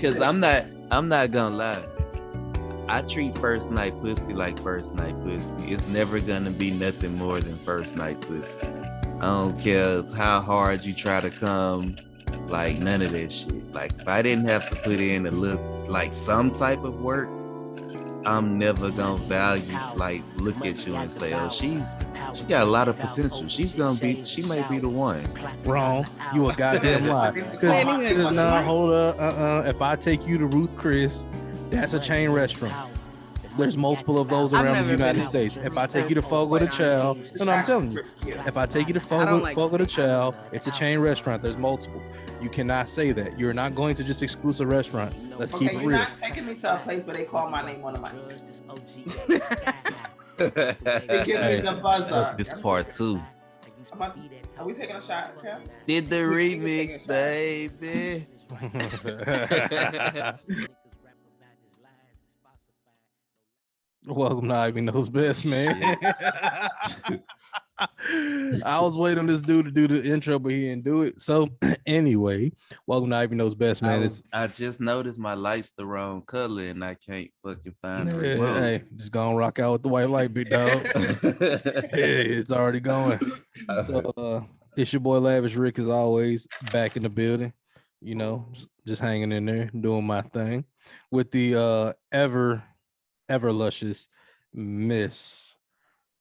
Cause I'm not gonna lie. I treat first night pussy like first night pussy. It's never gonna be nothing more than first night pussy. I don't care how hard you try to come, like none of that shit. Like if I didn't have to put in a look like some type of work, I'm never gonna look at you and say, oh, she got a lot of potential. She may be the one. Wrong. You a goddamn lie. Because now hold up. If I take you to Ruth Chris, that's a chain restaurant. There's multiple of those around the United States. If I take you to Fogo de Chao, no, I'm telling you. If I take you to Fogo de Chao, it's a chain restaurant. There's multiple. You cannot say that. You're not going to just exclusive restaurant. Let's keep it real. You're not taking me to a place where they call my name on the mic. They give me the buzzer. This part 2. Are we taking a shot, Kim? Did the remix, baby. Welcome to Ivy Knows Best, man. I was waiting on this dude to do the intro, but he didn't do it. So anyway, welcome to Ivy Knows Best, man. I just noticed my light's the wrong color and I can't fucking find the remote. Hey, just gonna rock out with the white light, big dog. Hey, it's already going. So it's your boy Lavish Rick, as always, back in the building. You know, just hanging in there, doing my thing with the ever luscious Miss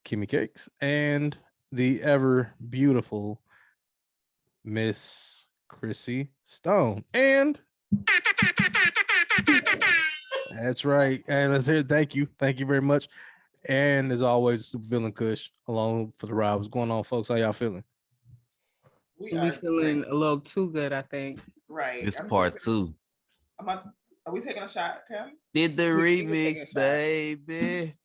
Kimmy Cakes and the ever beautiful Miss Chrissy Stone. And that's right. And let's hear it. Thank you very much. And as always, Super Villain Kush along for the ride. What's going on, folks? How y'all feeling? We feeling a little too good, I think. Right. This part 2. Are we taking a shot, Kim? Did the remix, baby.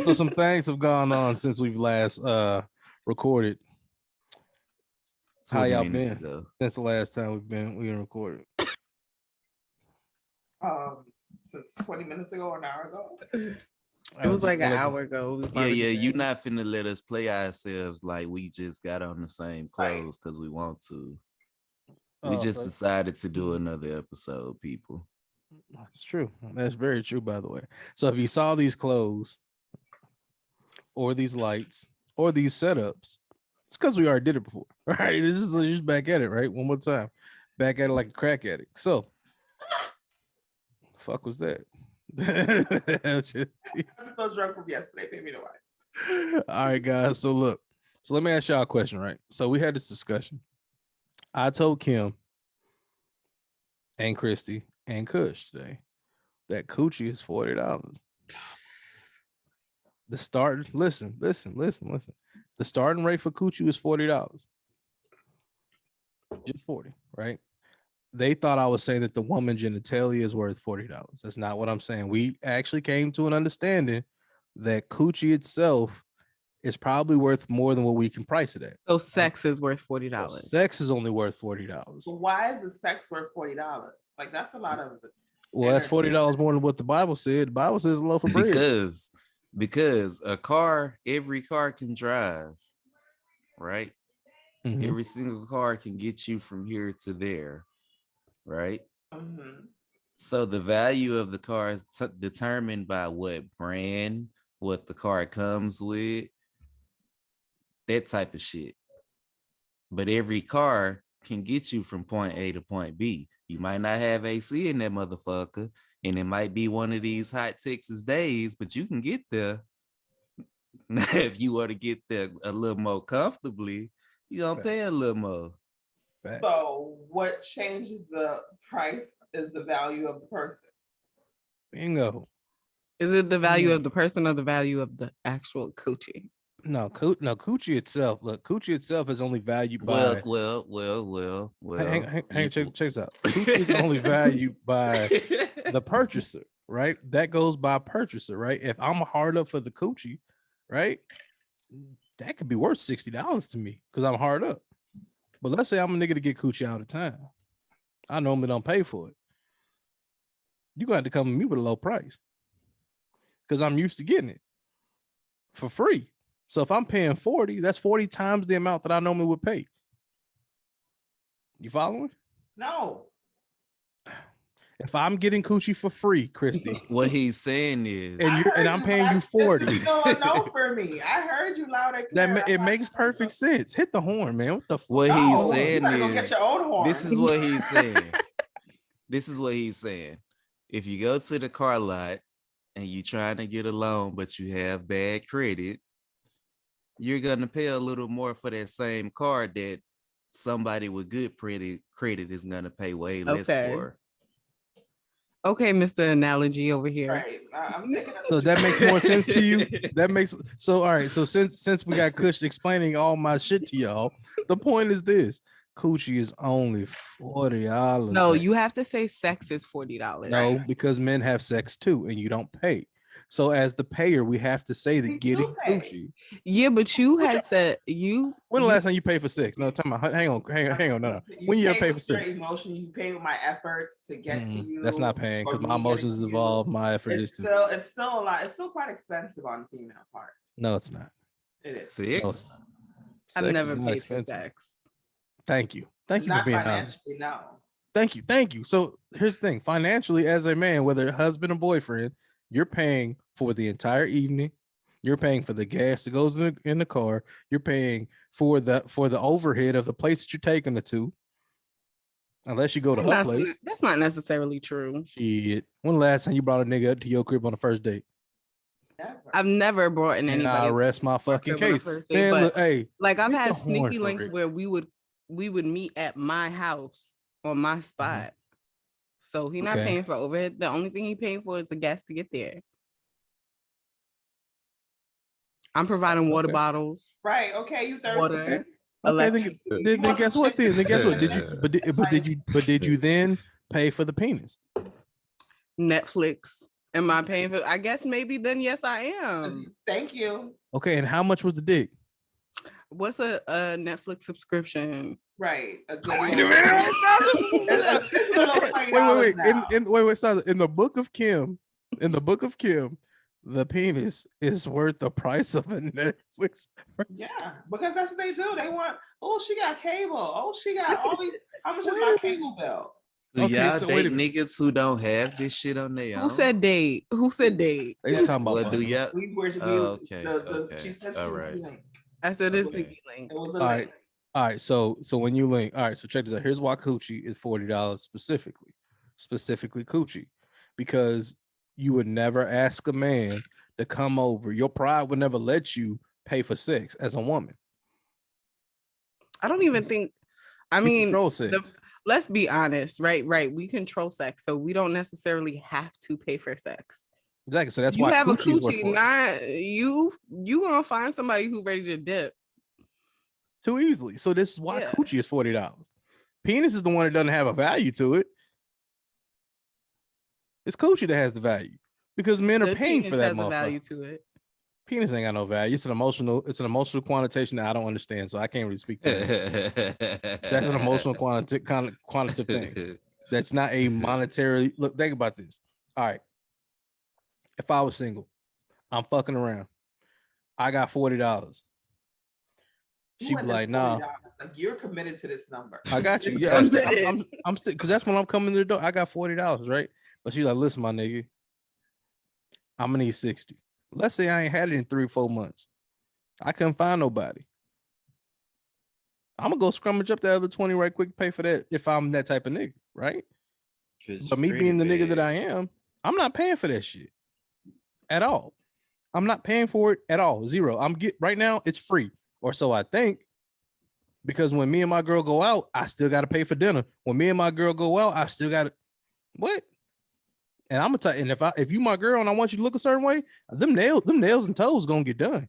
So some things have gone on since we've last recorded. How y'all been ago. Since the last time we been recorded? Since 20 minutes ago or an hour ago. It was like an hour ago. Yeah. You're not finna let us play ourselves like we just got on the same clothes because we want to. We just decided to do another episode, people. That's true. That's very true, by the way. So if you saw these clothes or these lights or these setups, it's because we already did it before. All right. This is just back at it, right? One more time. Back at it like a crack addict. So, fuck was that? I'm still drunk from yesterday. Maybe no why. All right, guys. So look. So let me ask y'all a question, right? So we had this discussion. I told Kim and Christy and Kush today that coochie is $40. The start, listen. The starting rate for coochie is $40. Just 40, right? They thought I was saying that the woman genitalia is worth $40. That's not what I'm saying. We actually came to an understanding that coochie itself is probably worth more than what we can price it at. So sex is worth $40. Well, sex is only worth $40. But why is the sex worth $40? Like that's a lot of. Well, that's $40 more than what the Bible said. The Bible says a loaf of bread. Because a car, every car can drive, right? Mm-hmm. Every single car can get you from here to there, right? Mm-hmm. So the value of the car is determined by what brand, what the car comes with, that type of shit. But every car can get you from point A to point B. You might not have AC in that motherfucker, and it might be one of these hot Texas days, but you can get there. If you want to get there a little more comfortably, you're gonna pay a little more. So what changes the price is the value of the person. Bingo. Is it the value of the person or the value of the actual coochie? No, coochie itself. Look, coochie itself is only valued by. Well. Check this out. Coochie is only valued by the purchaser, right? That goes by purchaser, right? If I'm hard up for the coochie, right, that could be worth $60 to me because I'm hard up. But let's say I'm a nigga to get coochie all the time. I normally don't pay for it. You're gonna have to come to me with a low price because I'm used to getting it for free. So if I'm paying 40, that's 40 times the amount that I normally would pay. You following? No. If I'm getting coochie for free, Christy, what he's saying is, and I'm paying you 40. It's still a no for me. I heard you loud and clear. It makes perfect sense. Hit the horn, man. What the fuck? What he's saying you go get your own horn. This is what he's saying. This is what he's saying. If you go to the car lot and you're trying to get a loan, but you have bad credit, you're gonna pay a little more for that same car that somebody with good credit is gonna pay way less for. Okay, Mr. Analogy over here. Right. I'm thinking so that makes more sense to you. That makes so all right. So since we got Kush explaining all my shit to y'all, the point is this: coochie is only $40. No, you have to say sex is $40. No, because men have sex too, and you don't pay. So as the payer, we have to say that getting coochie. Yeah, but you had said you. When the last time you paid for sex? No, tell me. Hang on. No. When you ever pay for sex? Emotion, you pay with my efforts to get to you. That's not paying because my emotions evolve. My effort is too. It's still a lot. It's still quite expensive on the female part. No, it's not. It is. Sex? No, I've never paid for sex. Thank you for being honest. No. Thank you. So here's the thing: financially, as a man, whether husband or boyfriend, you're paying for the entire evening. You're paying for the gas that goes in the car. You're paying for the overhead of the place that you're taking it to. Unless you go to her place. That's not necessarily true. Shit. When the last time you brought a nigga up to your crib on the first date? Never. I've never brought in anybody. And I rest my fucking case. Man, look, hey, like I've had sneaky links where we would meet at my house on my spot. So he's not paying for overhead. The only thing he paying for is the gas to get there. I'm providing water bottles. Right. Okay. You thirsty. Water. Okay, then guess what? Then guess what? Did you then pay for the penis? Netflix. Am I paying for? I guess maybe then yes, I am. Thank you. Okay, and how much was the dick? What's a Netflix subscription? Right. Wait. In the book of Kim, the penis is worth the price of a Netflix. Yeah, because that's what they do. They want, she got cable. She got all these. How much is my cable bill? Do y'all date niggas who don't have this shit on their own? Who said date? They just talking about what do y'all? Okay. She said all right. I said it's the link. All right. So when you link, all right. So check this out. Here's why coochie is $40 specifically coochie, because you would never ask a man to come over. Your pride would never let you pay for sex as a woman. I don't even think. I mean, control sex. Let's be honest, right? We control sex, so we don't necessarily have to pay for sex. Exactly. So that's you why have a coochie. Not you gonna find somebody who's ready to dip too easily. So this is why coochie is $40. Penis is the one that doesn't have a value to it. It's coochie that has the value because men are paying for that. Has value to it. Penis ain't got no value. It's an emotional quantitation that I don't understand, so I can't really speak to it. That's an emotional quantitative thing. That's not a monetary. Look, think about this. All right. If I was single, I'm fucking around. I got $40. She'd be like, nah. Like, you're committed to this number. I got you. Yeah, I'm because that's when I'm coming to the door. I got $40, right? But she's like, listen, my nigga, I'm gonna need 60. Let's say I ain't had it in 3-4 months. I couldn't find nobody. I'm gonna go scrummage up the other 20 right quick, pay for that if I'm that type of nigga, right? But me being the nigga that I am, I'm not paying for that shit at all. I'm not paying for it at all. Zero. Right now, it's free, or so I think. Because when me and my girl go out, I still got to pay for dinner. When me and my girl go out, I still got to what? And I'm gonna tell you, and if you my girl and I want you to look a certain way, them nails and toes gonna get done.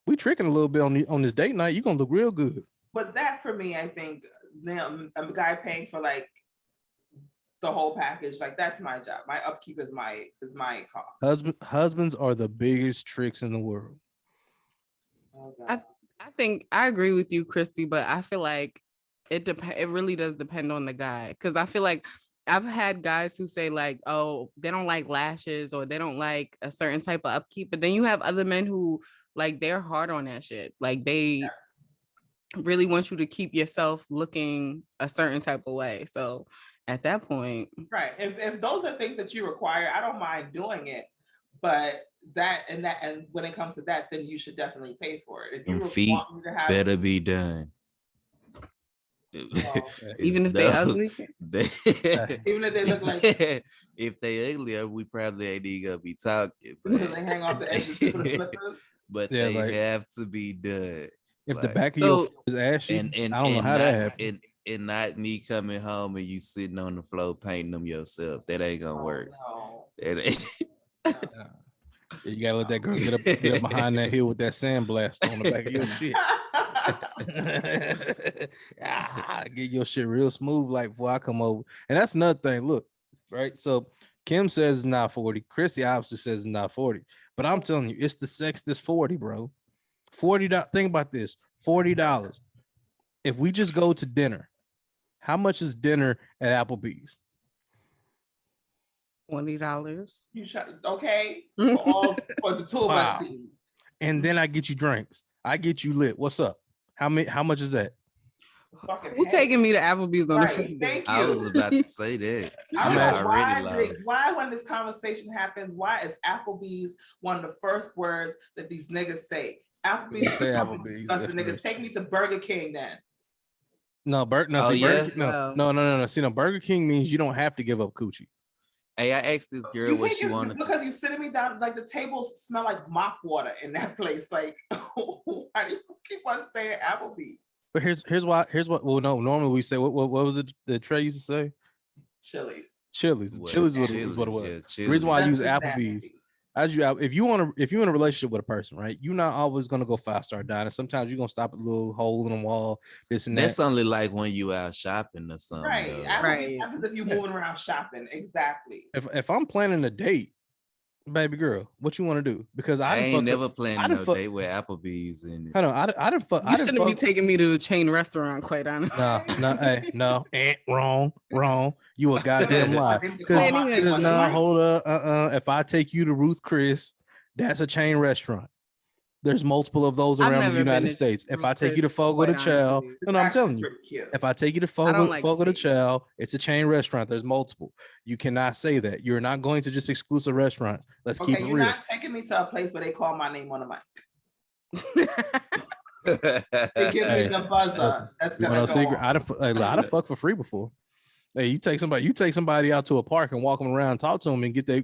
We tricking a little bit on this date night. You gonna look real good. But that for me, I think a guy paying for like the whole package, like that's my job. My upkeep is my cost. Husbands are the biggest tricks in the world. Oh, I think I agree with you, Christy, but I feel like it really does depend on the guy, because I feel like I've had guys who say like, oh, they don't like lashes or they don't like a certain type of upkeep. But then you have other men who like they're hard on that shit. Like they really want you to keep yourself looking a certain type of way. So At that point, right? If those are things that you require, I don't mind doing it. But and when it comes to that, then you should definitely pay for it. If you want me to have, better be done. even if they ugly, even if they look like, if they ugly, we probably ain't even gonna be talking. But they hang off the edges of the flippers. But they have to be done. If the back of your is ashy, I don't know how that happened. And not me coming home and you sitting on the floor painting them yourself. That ain't gonna work. No. That ain't. You gotta let that girl get up behind that hill with that sandblast on the back of your shit. Get your shit real smooth like before I come over. And that's another thing. Look, right? So Kim says it's not 40. Chrissy obviously says it's not 40. But I'm telling you, it's the sex that's 40, bro. $40. Think about this: $40. If we just go to dinner, how much is dinner at Applebee's? $20. You try, okay, for the two of us. And then I get you drinks. I get you lit. What's up? How much is that? Who taking me to Applebee's on the first day? I was about to say that. Why when this conversation happens, why is Applebee's one of the first words that these niggas say? Applebee's. Because the nigga take me to Burger King then. No, Burger King. See, no, Burger King means you don't have to give up coochie. Hey, I asked this girl what she wanted because you sitting me down, like the tables smell like mop water in that place. Like, why do you keep on saying Applebee's? But here's what. Well, no, normally we say what was it the Trey used to say? Chili's. Chili's is what it was. Yeah, the reason why I use Applebee's. If you're in a relationship with a person, right? You're not always gonna go 5-star dining. Sometimes you're gonna stop at a little hole in the wall. This and that. That's only like when you out shopping or something. Right. Applebee's happens if you're moving around shopping. Exactly. If I'm planning a date, baby girl, what you want to do? Because I ain't never planned no date with Applebee's in it. I know. I didn't fuck. You shouldn't be taking me to the chain restaurant, quite honestly. No, wrong. You a goddamn lie. No, hold up. If I take you to Ruth Chris, that's a chain restaurant. There's multiple of those around the United States. If I take you to Fogo de Chao, I'm telling you. If I take you to Fogo de Chao, it's a chain restaurant. There's multiple. You cannot say that. You're not going to just exclusive restaurants. Let's keep it real. You're not taking me to a place where they call my name on the mic. They give me the buzzer. That's gonna go secret. I'd fuck for free before. Hey, you take somebody out to a park and walk them around, talk to them, and get them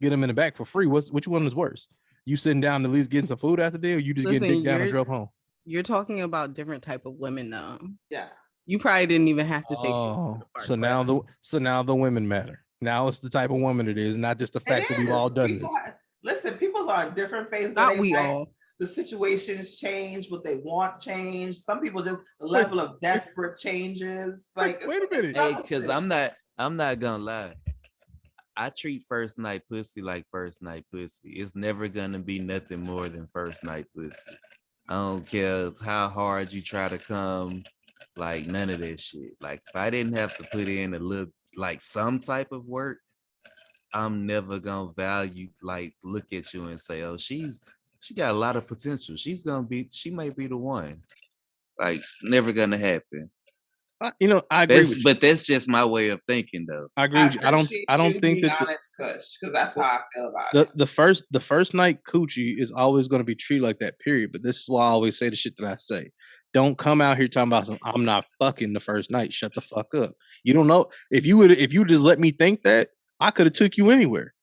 in the back for free. Which one is worse? You sitting down at least getting some food after there, or you just getting dick down and drove home? You're talking about different type of women, though. Yeah. You probably didn't even have to say. So now the women matter. Now it's the type of woman it is, not just the fact that we've all done this. People are in different phases. Not we all. The situations change, what they want change. Some people just the level of desperate changes. Like, wait a minute. Hey, because I'm not gonna lie. I treat first night pussy like first night pussy. It's never gonna be nothing more than first night pussy. I don't care how hard you try to come, like none of that shit. Like if I didn't have to put in a little, like some type of work, I'm never gonna look at you and say, oh, she got a lot of potential. She might be the one. Like it's never gonna happen. I agree with you. But that's just my way of thinking, though. I agree with you. I don't think that honest because that's how I feel about it. The first night coochie is always going to be treated like that. Period. But this is why I always say the shit that I say. Don't come out here talking about I'm not fucking the first night. Shut the fuck up. You don't know if you just let me think that I could have took you anywhere.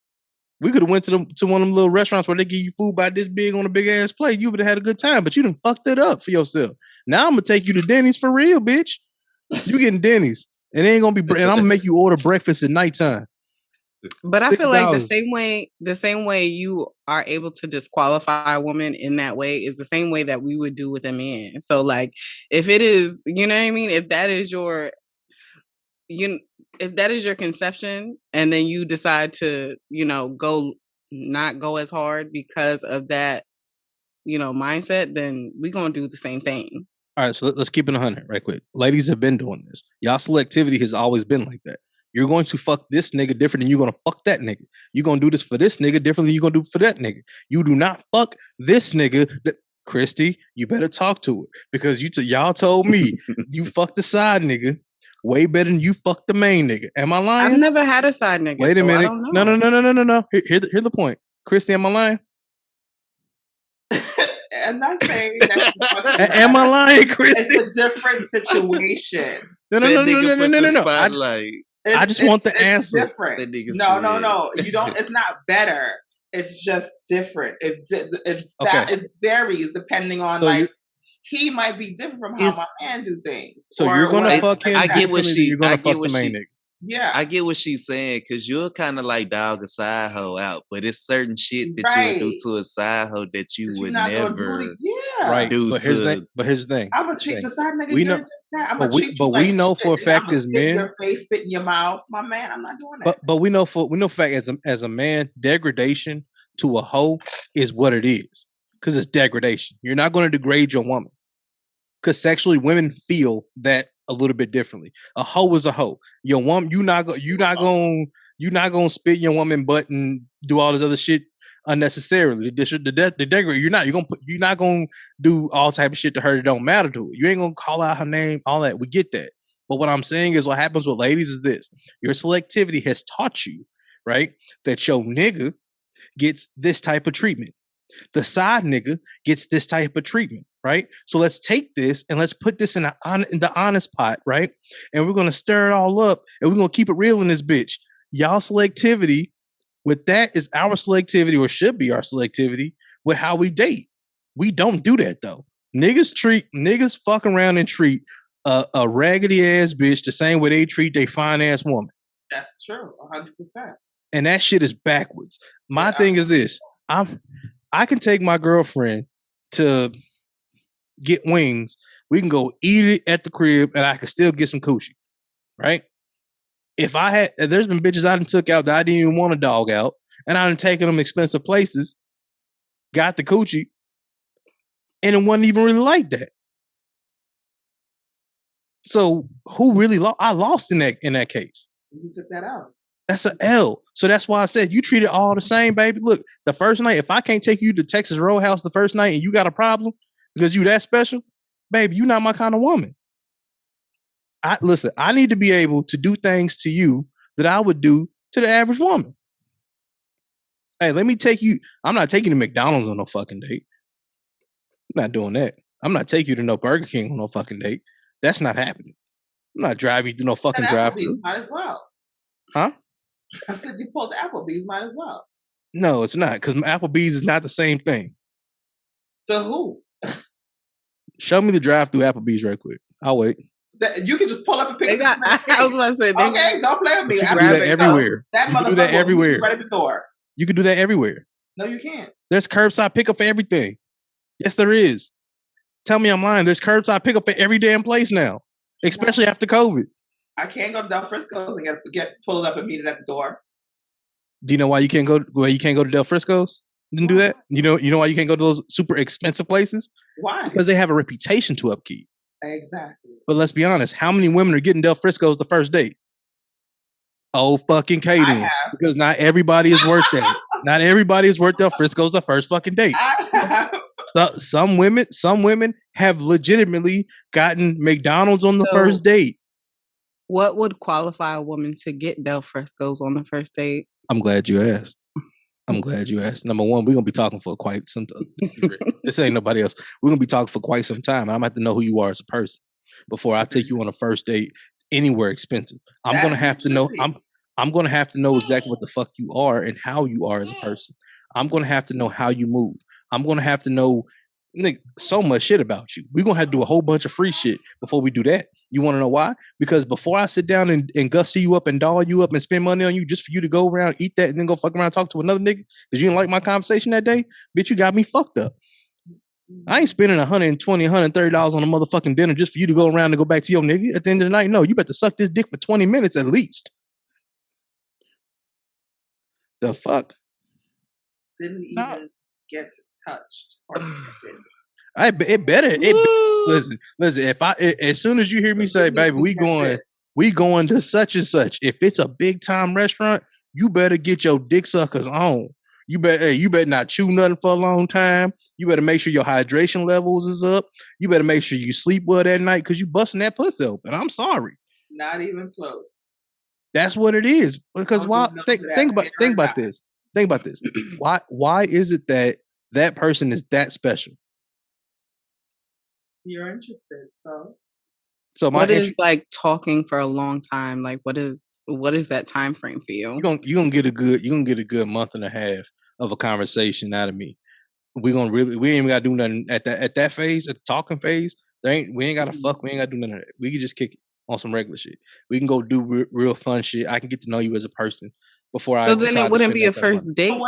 We could have went to one of them little restaurants where they give you food by this big on a big ass plate. You would have had a good time, but you done fucked it up for yourself. Now I'm gonna take you to Denny's for real, bitch. You getting Denny's, and it ain't gonna be. And I'm gonna make you order breakfast at nighttime. But I feel like the same way you are able to disqualify a woman in that way is the same way that we would do with a man. So like, if it is, you know what I mean, if that is your conception, and then you decide to, not go as hard because of that, mindset, then we're gonna do the same thing. All right, so let's keep it 100 right quick. Ladies have been doing this. Y'all selectivity has always been like that. You're going to fuck this nigga different than you're going to fuck that nigga. You're going to do this for this nigga different than you're going to do for that nigga. You do not fuck this nigga. Christy, you better talk to her because y'all told me you fuck the side nigga, way better than you fuck the main nigga. Am I lying? I've never had a side nigga. Wait a minute. No. Here's the point. Christy, am I lying? I'm not saying that. Am I lying, Christy? It's a different situation. No. I just want the answer. Different. No. You don't. It's not better. It's just different. It varies depending on he might be different from how my man do things. So you're gonna fuck him. I get what she. I get what she. Yeah, I get what she's saying because you'll kind of like dog a side hoe out, but it's certain shit that you would do to a side hoe that you would never do. But here's the thing. I'm gonna treat the side nigga. We know, we know for a fact as men, your face, spit in your mouth, my man. I'm not doing that. But we know for fact as a man, degradation to a hoe is what it is because it's degradation. You're not going to degrade your woman because sexually women feel that a little bit differently. A hoe is a hoe. Your woman, you're not gonna spit your woman butt and do all this other shit unnecessarily. The degrade, you're not gonna do all type of shit to her that don't matter to her. You ain't gonna call out her name, all that. We get that. But what I'm saying is what happens with ladies is this: your selectivity has taught you, right, that your nigga gets this type of treatment. The side nigga gets this type of treatment, right? So let's take this and let's put this in the honest pot, right? And we're gonna stir it all up and we're gonna keep it real in this bitch. Y'all selectivity with that is our selectivity, or should be our selectivity, with how we date. We don't do that though. Niggas fuck around and treat a raggedy ass bitch the same way they treat they fine ass woman. That's true, 100%. And that shit is backwards. My thing is this: I can take my girlfriend to get wings. We can go eat it at the crib, and I can still get some coochie, right? There's been bitches I done took out that I didn't even want to dog out, and I done taken them expensive places, got the coochie, and it wasn't even really like that. So who really lost? I lost in that case. You took that out. That's an L. So that's why I said you treat it all the same, baby. Look, the first night, if I can't take you to Texas Roadhouse the first night and you got a problem because you that special, baby, you're not my kind of woman. I need to be able to do things to you that I would do to the average woman. Hey, let me take you. I'm not taking you to McDonald's on no fucking date. I'm not doing that. I'm not taking you to no Burger King on no fucking date. That's not happening. I'm not driving you to no fucking drive-thru. Might as well. Huh? I said you pulled the Applebee's, might as well. No, it's not, because Applebee's is not the same thing. To who? Show me the drive-through Applebee's right quick. I'll wait. You can just pull up and pick up. I was about to say, okay, don't play with me. You can do that everywhere. That motherfucker do that everywhere. Right at the door. You can do that everywhere. No, you can't. There's curbside pickup for everything. Yes, there is. Tell me I'm lying. There's curbside pickup at every damn place now, especially after COVID. I can't go to Del Frisco's and get pulled up and meet it at the door. Do you know why you can't go? Well, you can't go to Del Frisco's? Didn't do that. You know why you can't go to those super expensive places? Why? Because they have a reputation to upkeep. Exactly. But let's be honest. How many women are getting Del Frisco's the first date? Oh, fucking Katie. Because not everybody is worth that. Not everybody is worth Del Frisco's the first fucking date. Some women have legitimately gotten McDonald's on the first date. What would qualify a woman to get Del Frisco's on the first date? I'm glad you asked. Number one, we're gonna be talking for quite some time. This ain't nobody else. We're gonna be talking for quite some time. I'm gonna have to know who you are as a person before I take you on a first date anywhere expensive. I'm gonna have to know exactly what the fuck you are and how you are as a person. I'm gonna have to know how you move. I'm gonna have to know so much shit about you. We're gonna have to do a whole bunch of free shit before we do that. You want to know why? Because before I sit down and gussy you up and doll you up and spend money on you just for you to go around, eat that, and then go fuck around and talk to another nigga because you didn't like my conversation that day, bitch, you got me fucked up. I ain't spending $120, $130 on a motherfucking dinner just for you to go around and go back to your nigga at the end of the night. No, you better suck this dick for 20 minutes at least. The fuck? Didn't even get touched. Listen. If as soon as you hear me say, "Baby, we going to such and such," if it's a big time restaurant, you better get your dick suckers on. You better not chew nothing for a long time. You better make sure your hydration levels is up. You better make sure you sleep well that night because you busting that pussy open. I'm sorry. Not even close. That's what it is. Because why? Think about this. Think about this. Why is it that person is that special? You're interested, so. So what is like talking for a long time? Like what is that time frame for you? You're gonna get a good month and a half of a conversation out of me. We ain't even gotta do nothing at that phase, at the talking phase. We ain't gotta fuck. We ain't gotta do none of that. We can just kick it on some regular shit. We can go do real fun shit. I can get to know you as a person before I. So then it wouldn't be a first date.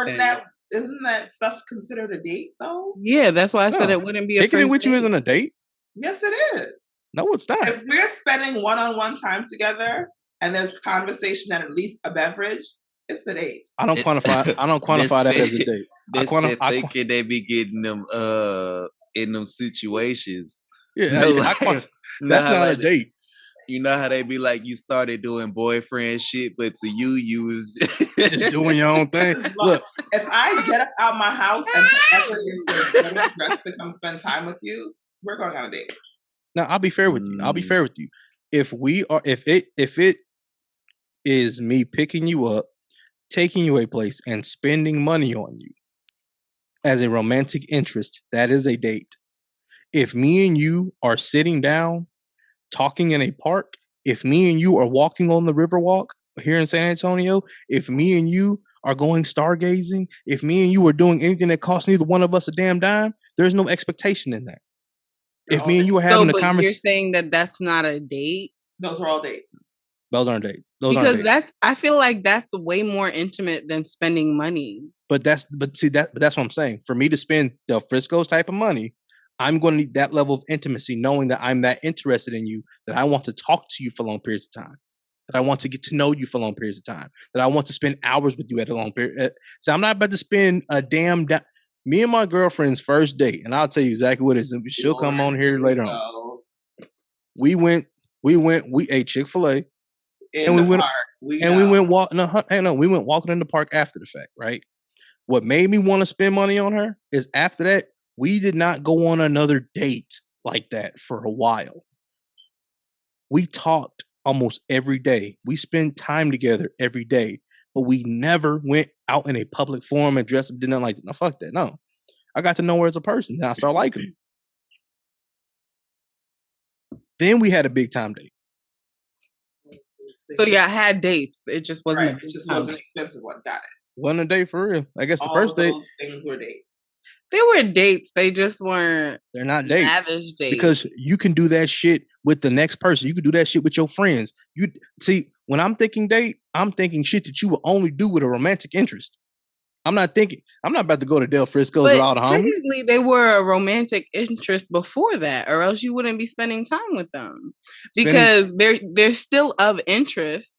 Isn't that stuff considered a date though? Yeah, that's why I said it wouldn't be a first date. Kicking it with you isn't a date. Yes, it is. No, it's not. If we're spending one-on-one time together and there's conversation and at least a beverage, it's a date. I don't quantify that as a date. Thinking they be getting them in them situations. Yeah, that's not a date. You know how they be like, you started doing boyfriend shit, but to you was just doing your own thing. Look, if I get out my house and put effort into dress to come spend time with you, we're going on a date. Now, I'll be fair with you. If it is me picking you up, taking you a place, and spending money on you as a romantic interest, that is a date. If me and you are sitting down, talking in a park, if me and you are walking on the Riverwalk here in San Antonio, if me and you are going stargazing, if me and you are doing anything that costs neither one of us a damn dime, there's no expectation in that. If me and you are having a conversation, you're saying that that's not a date. Those are all dates. Those aren't dates. I feel like that's way more intimate than spending money. But that's what I'm saying. For me to spend Del Frisco's type of money, I'm going to need that level of intimacy, knowing that I'm that interested in you, that I want to talk to you for long periods of time, that I want to get to know you for long periods of time, that I want to spend hours with you at a long period. So I'm not about to spend a damn. Me and my girlfriend's first date, and I'll tell you exactly what it is. She'll come on here later on. We ate Chick-fil-A, and we went walking. We went walking in the park after the fact, right? What made me want to spend money on her is after that, we did not go on another date like that for a while. We talked almost every day. We spent time together every day, but we never went out in a public forum and dressed up, did nothing like that. No, fuck that. No. I got to know her as a person, and I started liking her. Then we had a big time date. So yeah, I had dates. It just wasn't. Right. It just wasn't an expensive one. Got it. Wasn't a date for real. I guess the first date. Things were dates. They were dates. They just weren't. They're not dates. Lavish dates. Because you can do that shit with the next person. You can do that shit with your friends. You see, when I'm thinking date, I'm thinking shit that you will only do with a romantic interest. I'm not about to go to Del Frisco's with all the homies. Technically, they were a romantic interest before that, or else you wouldn't be spending time with them. Because they're still of interest,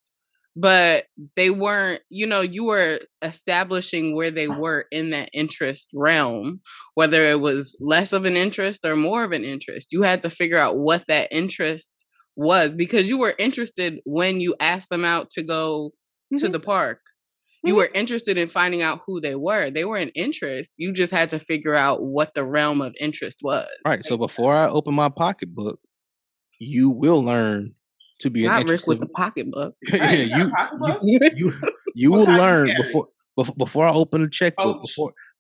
but they weren't, you were establishing where they were in that interest realm, whether it was less of an interest or more of an interest. You had to figure out what that interest was, because you were interested when you asked them out to go to the park. You were interested in finding out who they were. They were an interest. You just had to figure out what the realm of interest was. Right. So before I open my pocketbook, you will learn to be not rich with the pocketbook. Right, you will learn before I open a checkbook,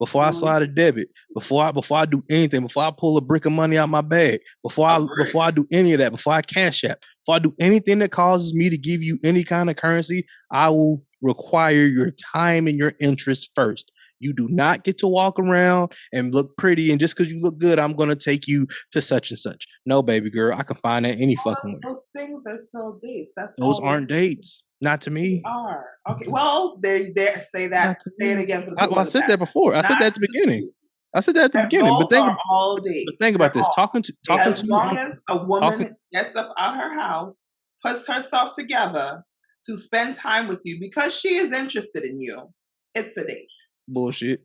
before I slide a debit, before I do anything, before I pull a brick of money out my bag, before I do any of that, before I cash app, before I do anything that causes me to give you any kind of currency, I will require your time and your interest first. You do not get to walk around and look pretty, and just because you look good, I'm going to take you to such and such. No, baby girl, I can find that any fucking way. Those things are still dates. Those aren't dates. Not to me. They are. Okay. Well, they say that. Say it again. For the I said that before. I said that at the beginning. But think about this. Talking to as long as a woman gets up out her house, puts herself together to spend time with you because she is interested in you, it's a date. Bullshit.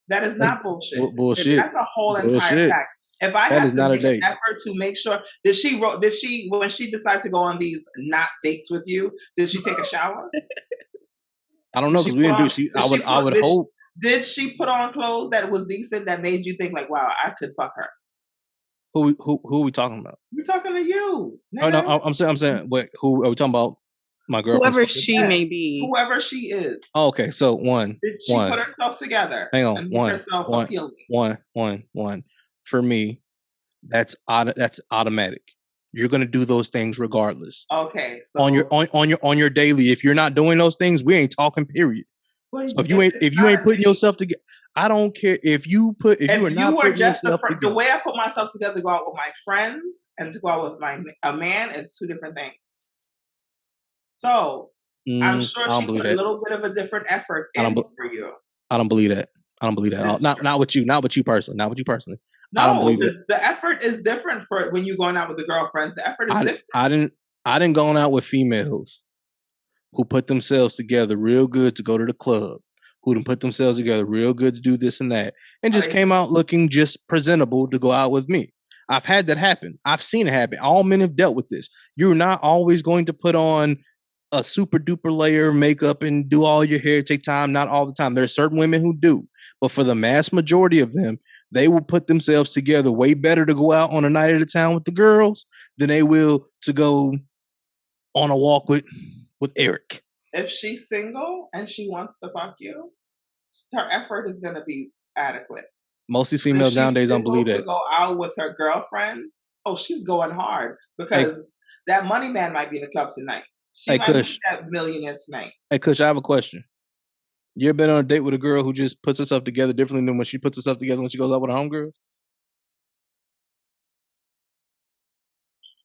That is not bullshit. Bullshit. That's a whole entire fact. If I have to make an effort to make sure, did she when she decides to go on these not dates with you, did she take a shower? I don't know, because we didn't do. I would hope. Did she put on clothes that was decent that made you think like, wow, I could fuck her? Who are we talking about? We're talking to you. Oh no, I'm saying. Wait, who are we talking about? My girlfriend. Whoever she may be. Whoever she is. Oh, okay, so one. Did she put herself together? Hang on, and make herself appealing? One. For me, that's automatic. You're gonna do those things regardless. Okay. So on your daily, if you're not doing those things, we ain't talking. Period. So if you ain't putting yourself together, I don't care if you are not putting yourself together. The way I put myself together to go out with my friends and to go out with a man is two different things. So I'm sure she put a little bit of a different effort in for you. I don't believe that. Not with you. Not with you personally. No, I don't believe the effort is different for when you're going out with the girlfriends. The effort is different. I didn't go out with females who put themselves together real good to go to the club, who didn't put themselves together real good to do this and that, and just came out looking just presentable to go out with me. I've had that happen. I've seen it happen. All men have dealt with this. You're not always going to put on a super duper layer of makeup and do all your hair, take time. Not all the time. There are certain women who do, but for the mass majority of them, they will put themselves together way better to go out on a night at a time with the girls than they will to go on a walk with Eric. If she's single and she wants to fuck you, her effort is going to be adequate. Most of these females nowadays don't believe that. To go out with her girlfriends, she's going hard because that money man might be in the club tonight. She might be that millionaire tonight. Hey, Kush, I have a question. You ever been on a date with a girl who just puts herself together differently than when she puts herself together when she goes out with her homegirls?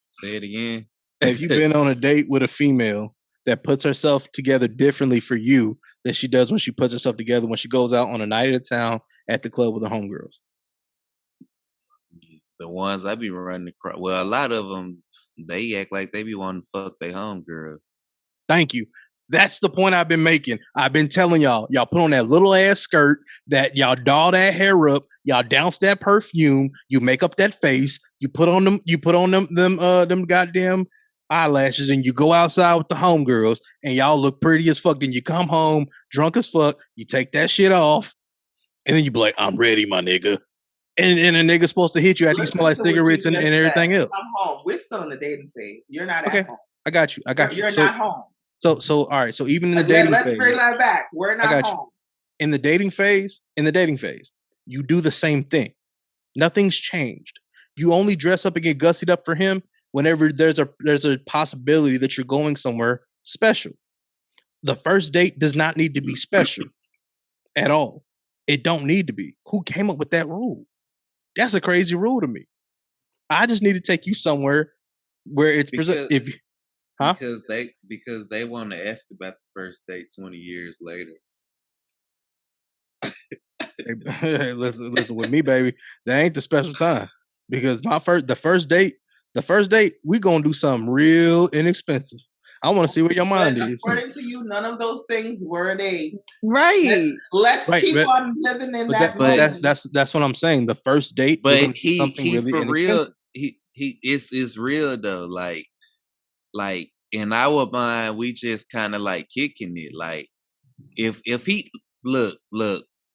Say it again. Have you been on a date with a female that puts herself together differently for you than she does when she puts herself together when she goes out on a night at a town at the club with her homegirls? The ones I be running across, well, a lot of them, they act like they be wanting to fuck their homegirls. Thank you. That's the point I've been making. I've been telling y'all put on that little ass skirt, that y'all doll that hair up, y'all douse that perfume, you make up that face, you put on them goddamn eyelashes, and you go outside with the homegirls, and y'all look pretty as fuck. Then you come home drunk as fuck, you take that shit off, and then you be like, I'm ready, my nigga. And a nigga's supposed to hit you after you smell like cigarettes and everything else. I'm home. We're still in the dating phase. You're not at home. I got you. You're not home. So all right. So even in the dating phase, let's bring that back. We're not home. In the dating phase, you do the same thing. Nothing's changed. You only dress up and get gussied up for him whenever there's a possibility that you're going somewhere special. The first date does not need to be special at all. It don't need to be. Who came up with that rule? That's a crazy rule to me. I just need to take you somewhere where it's because they want to ask about the first date 20 years later. Hey, listen with me, baby. That ain't the special time, because the first date, we gonna do something real inexpensive. I want to see where your mind is. According to you, none of those things were dates. Right. Let's keep on living in that. But that's what I'm saying. The first date, but he really for real. It's real though. Like in our mind, we just kind of like kicking it. Like if he look,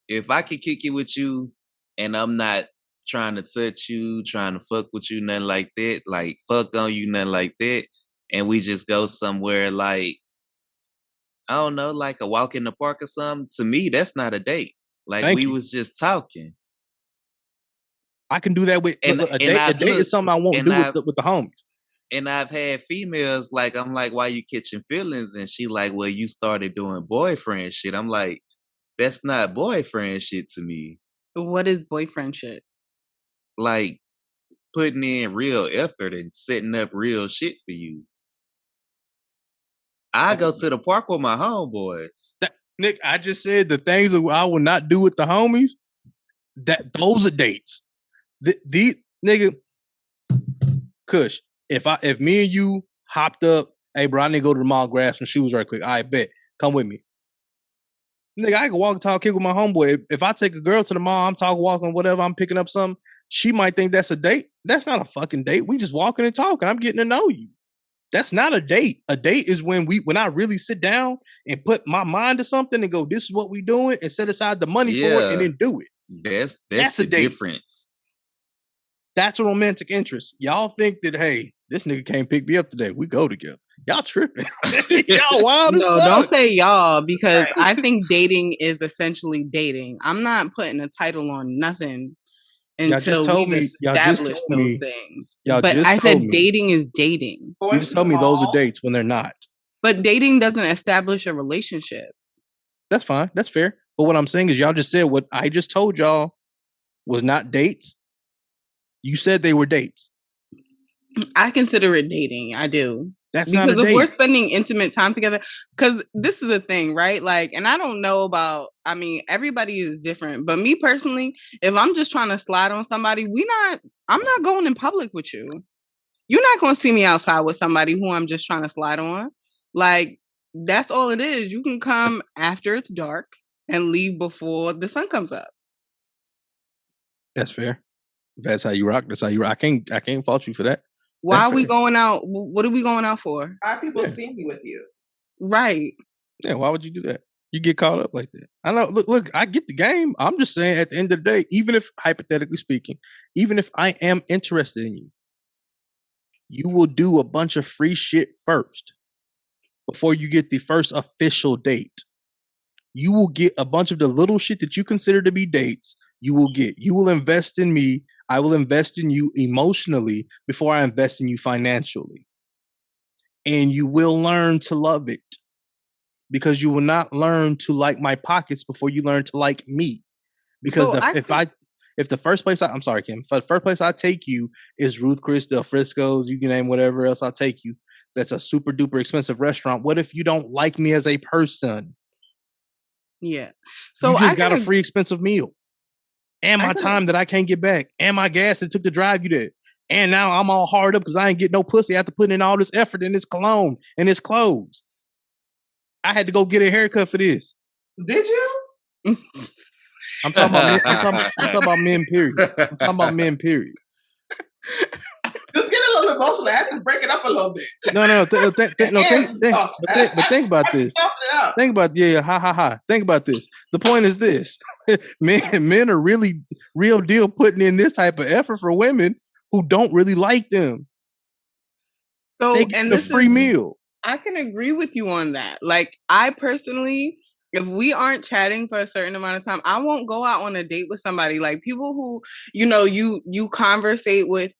if I can kick it with you, and I'm not trying to touch you, trying to fuck with you, nothing like that. Like fuck on you, nothing like that. And we just go somewhere like, I don't know, like a walk in the park or something. To me, that's not a date. Like we was just talking. I can do that with a date. A date is something I won't do with the homies. And I've had females like, I'm like, why you catching feelings? And she like, well, you started doing boyfriend shit. I'm like, that's not boyfriend shit to me. What is boyfriend shit? Like putting in real effort and setting up real shit for you. I go to the park with my homeboys. Nick, I just said the things that I will not do with the homies. Those are dates. The nigga, Kush. If me and you hopped up, hey bro, I need to go to the mall, grab some shoes right quick. I bet, come with me. Nigga, I can walk and talk, kick with my homeboy. If I take a girl to the mall, I'm talking, walking, whatever, I'm picking up something. She might think that's a date. That's not a fucking date. We just walking and talking. I'm getting to know you. That's not a date. A date is when I really sit down and put my mind to something and go, this is what we doing, and set aside the money for it and then do it. That's the difference. That's a romantic interest. Y'all think that, hey, this nigga can't pick me up today. We go together. Y'all tripping. Y'all wild as No, fuck. don't say y'all, because I think dating is essentially dating. I'm not putting a title on nothing until we've established those things. But I said dating is dating. You just told me those are dates when they're not. But dating doesn't establish a relationship. That's fine. That's fair. But what I'm saying is y'all just said what I just told y'all was not dates. You said they were dates. I consider it dating. I do. That's because not a date. If we're spending intimate time together, because this is the thing, right? Like, and I don't know about, I mean, everybody is different, but me personally, if I'm just trying to slide on somebody, I'm not going in public with you. You're not going to see me outside with somebody who I'm just trying to slide on. Like, that's all it is. You can come after it's dark and leave before the sun comes up. That's fair. If that's how you rock, that's how you rock. I can't fault you for that. Why are we going out? What are we going out for? Why are people seeing me with you? Right. Yeah, why would you do that? You get caught up like that. I know, look, I get the game. I'm just saying at the end of the day, even if, hypothetically speaking, even if I am interested in you, you will do a bunch of free shit first before you get the first official date. You will get a bunch of the little shit that you consider to be dates. You will invest in me. I will invest in you emotionally before I invest in you financially. And you will learn to love it, because you will not learn to like my pockets before you learn to like me. Because if the first place I'm sorry, Kim, if the first place I take you is Ruth Chris, Del Frisco's, you can name whatever else I'll take you, that's a super duper expensive restaurant. What if you don't like me as a person? Yeah. So you just got a free expensive meal. And my time that I can't get back. And my gas it took to drive you there. And now I'm all hard up because I ain't get no pussy after putting in all this effort in this cologne and this clothes. I had to go get a haircut for this. Did you? I'm talking about men, period. I'm talking about men, period. Just get a little emotional. I have to break it up a little bit. No. But think about this. Think about Think about this. The point is this: men are really real deal putting in this type of effort for women who don't really like them. So, they get a free meal. I can agree with you on that. Like, I personally, if we aren't chatting for a certain amount of time, I won't go out on a date with somebody. Like, people who, you converse with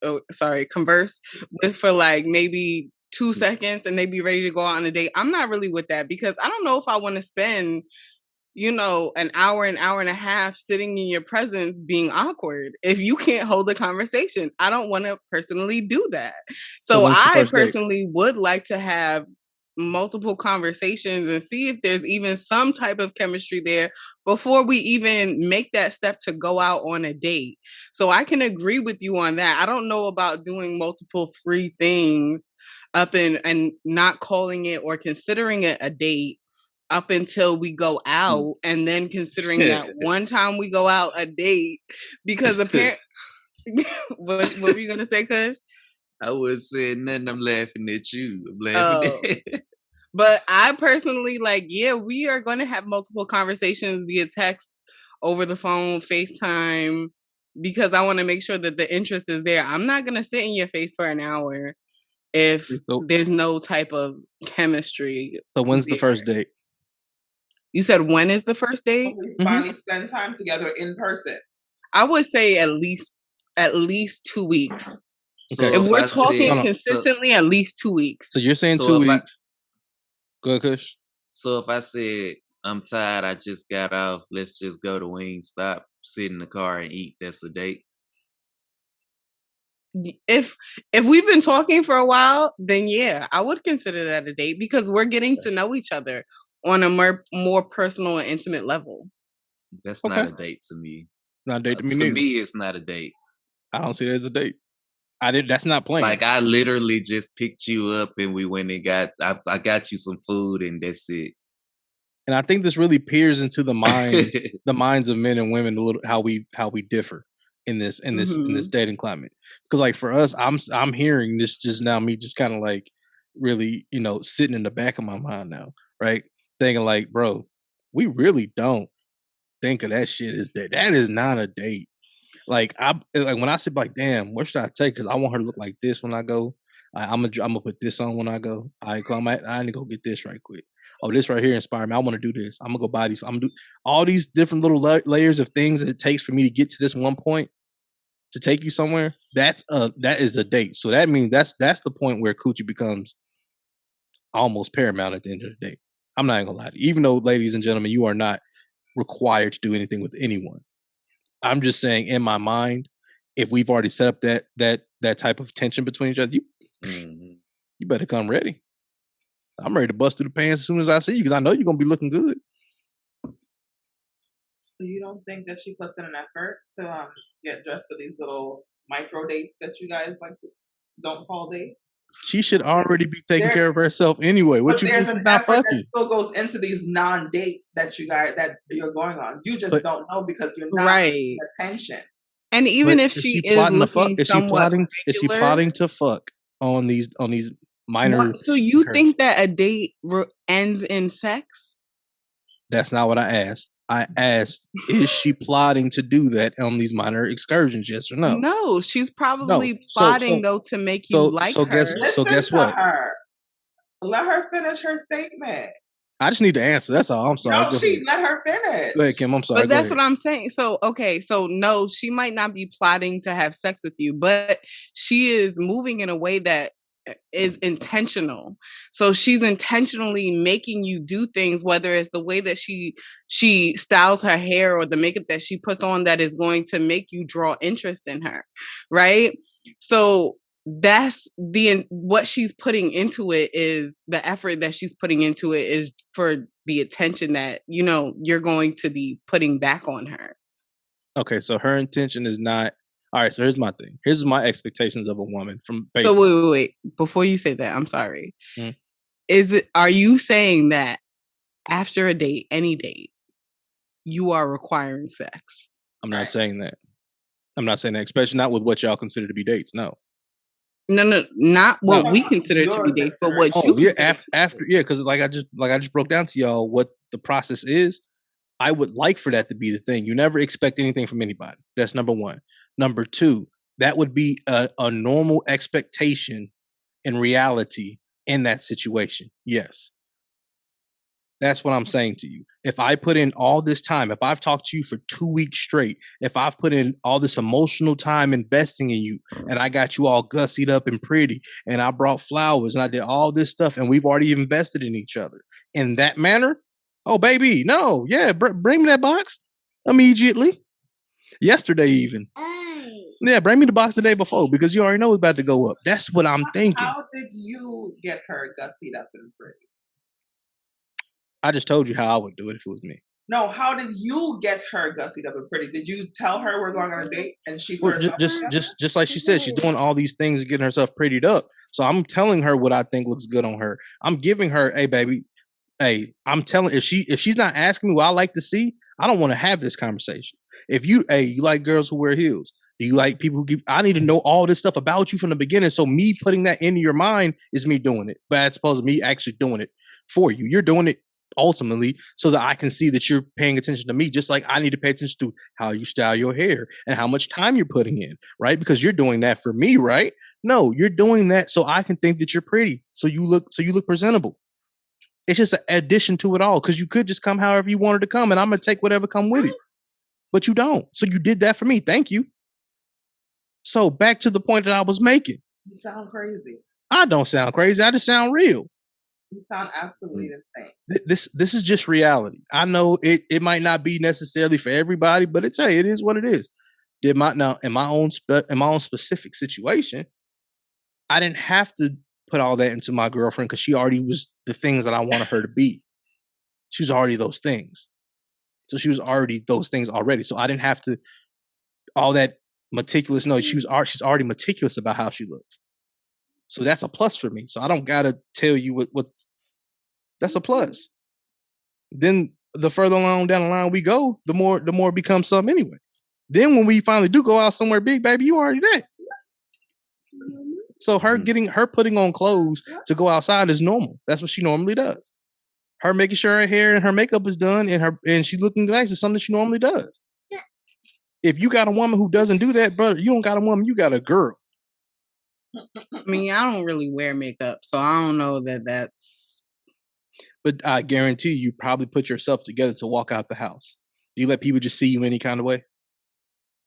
for like maybe 2 seconds and they be ready to go out on a date. I'm not really with that, because I don't know if I want to spend, an hour and a half sitting in your presence being awkward if you can't hold a conversation. I don't want to personally do that. So I personally would like to have multiple conversations and see if there's even some type of chemistry there before we even make that step to go out on a date. So I can agree with you on that. I don't know about doing multiple free things up and not calling it or considering it a date up until we go out, and then considering that one time we go out a date, because apparently what were you gonna say, Kush? I was saying nothing. I'm laughing at you. I'm laughing at But I personally, we are going to have multiple conversations via text, over the phone, FaceTime, because I want to make sure that the interest is there. I'm not going to sit in your face for an hour if there's no type of chemistry. So when's the first date? You said when is the first date? We finally spend time together in person. I would say at least 2 weeks. Okay. If we're talking consistently, at least 2 weeks. So you're saying 2 weeks. Go ahead, Kush. So if I said, I'm tired, I just got off, let's just go to Wingstop, sit in the car and eat, that's a date? If we've been talking for a while, then yeah, I would consider that a date, because we're getting to know each other on a more personal and intimate level. That's not a date to me. Not a date to me. To me, it's not a date. I don't see it as a date. That's not playing. Like, I literally just picked you up and we went and I got you some food and that's it. And I think this really peers into the minds of men and women a little, how we differ in this dating climate. Because like for us, I'm hearing this just now, me just kind of like really, sitting in the back of my mind now, right? Thinking like, bro, we really don't think of that shit as that. That is not a date. Like when I sit like, damn, what should I take? Because I want her to look like this when I go. I'm gonna put this on when I go. I need to go get this right quick. Oh, this right here inspired me. I want to do this. I'm gonna go buy these. I'm gonna do all these different little layers of things that it takes for me to get to this one point to take you somewhere. That is a date. So that means that's the point where coochie becomes almost paramount at the end of the day. I'm not gonna lie to you. Even though, ladies and gentlemen, you are not required to do anything with anyone. I'm just saying, in my mind, if we've already set up that type of tension between each other, you better come ready. I'm ready to bust through the pants as soon as I see you because I know you're gonna be looking good. You don't think that she puts in an effort to get dressed for these little micro dates that you guys like to don't call dates? She should already be taking care of herself anyway. What you there's an effort that still goes into these non-dates that you're going on. You just don't know because you're not paying attention. And even if she is looking somewhat ridiculous, is she plotting to fuck on these minor? So you think that a date ends in sex? That's not what I asked. I asked, is she plotting to do that on these minor excursions? Yes or no? No, she's probably plotting though to make you like her. So guess what? Let her finish her statement. I just need to answer. That's all. I'm sorry. No, let her finish. Go ahead, Kim. I'm sorry. But that's what I'm saying. So, okay. So, no, she might not be plotting to have sex with you, but she is moving in a way that is intentional. So she's intentionally making you do things, whether it's the way that she styles her hair or the makeup that she puts on that is going to make you draw interest in her. Right. So that's what she's putting into it, is the effort that she's putting into it is for the attention that, you're going to be putting back on her. Okay. So her intention is not, all right, so here's my thing. Here's my expectations of a woman from baseline. So wait. Before you say that, I'm sorry. Are you saying that after a date, any date, you are requiring sex? I'm not saying that. I'm not saying that, especially not with what y'all consider to be dates. No. No, not what we consider to be dates, but what you consider after because like I just broke down to y'all what the process is. I would like for that to be the thing. You never expect anything from anybody. That's number one. Number two, that would be a normal expectation in reality in that situation. Yes. That's what I'm saying to you. If I put in all this time, if I've talked to you for 2 weeks straight, if I've put in all this emotional time investing in you, and I got you all gussied up and pretty, and I brought flowers, and I did all this stuff, and we've already invested in each other in that manner, oh, baby, no, yeah, bring me that box immediately. Yesterday even. Yeah, bring me the box the day before because you already know it's about to go up. That's what I'm thinking. How did you get her gussied up and pretty? I just told you how I would do it if it was me. No, how did you get her gussied up and pretty? Did you tell her we're going on a date and she just like she said, she's doing all these things and getting herself prettied up. So I'm telling her what I think looks good on her. I'm giving her, hey baby, hey, I'm telling if she's not asking me what I like to see, I don't want to have this conversation. If you like girls who wear heels, do you like people who I need to know all this stuff about you from the beginning. So me putting that into your mind is me doing it. But as opposed to me actually doing it for you. You're doing it ultimately so that I can see that you're paying attention to me, just like I need to pay attention to how you style your hair and how much time you're putting in, right? Because you're doing that for me, right? No, you're doing that so I can think that you're pretty. So you look presentable. It's just an addition to it all because you could just come however you wanted to come and I'm going to take whatever come with it. But you don't. So you did that for me. Thank you. So back to the point that I was making. You sound crazy. I don't sound crazy. I just sound real. You sound absolutely insane. This is just reality. I know it might not be necessarily for everybody, but it is what it is. In my own specific situation, I didn't have to put all that into my girlfriend because she already was the things that I wanted her to be. She was already those things. So she was already those things already. So I didn't have to all that meticulous. No, she's already meticulous about how she looks. So that's a plus for me. So I don't gotta tell you what that's a plus. Then the further along down the line we go, the more it becomes something anyway. Then when we finally do go out somewhere big, baby, you already there. So her putting on clothes to go outside is normal. That's what she normally does. Her making sure her hair and her makeup is done and she's looking nice is something she normally does. If you got a woman who doesn't do that, brother, you don't got a woman, you got a girl. I mean, I don't really wear makeup, so I don't know that that's. But I guarantee you probably put yourself together to walk out the house. Do you let people just see you any kind of way?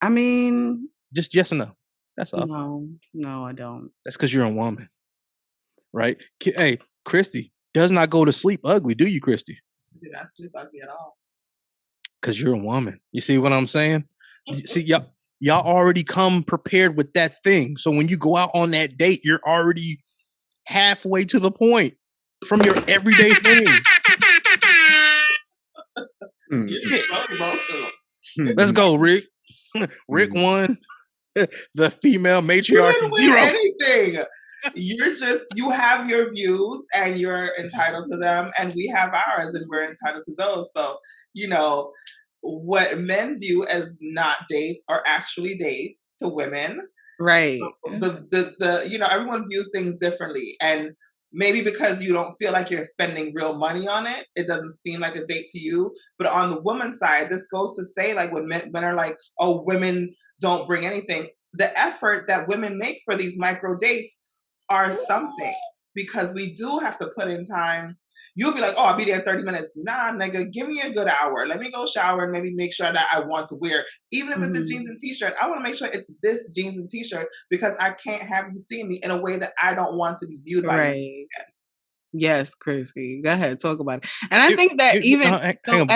I mean, just yes or no. That's all. No, I don't. That's because you're a woman, right? Hey, Christy does not go to sleep ugly, do you, Christy? I do not sleep ugly at all. Because you're a woman. You see what I'm saying? See, y'all already come prepared with that thing. So when you go out on that date, you're already halfway to the point from your everyday thing. Let's go, Rick. Rick won. The female matriarchy zero. Anything. You have your views and you're entitled to them, and we have ours and we're entitled to those. So, what men view as not dates are actually dates to women. Right. Everyone views things differently. And maybe because you don't feel like you're spending real money on it, it doesn't seem like a date to you. But on the woman's side, this goes to say, like, when men are like, oh, women don't bring anything. The effort that women make for these micro dates are something, because we do have to put in time. You'll be like, oh, I'll be there in 30 minutes. Nah, nigga, give me a good hour. Let me go shower and maybe make sure that I want to wear. Even if it's a jeans and t-shirt, I want to make sure it's this jeans and t-shirt, because I can't have you see me in a way that I don't want to be viewed by you. Yes, Chrissy. Go ahead, talk about it. And I think that hold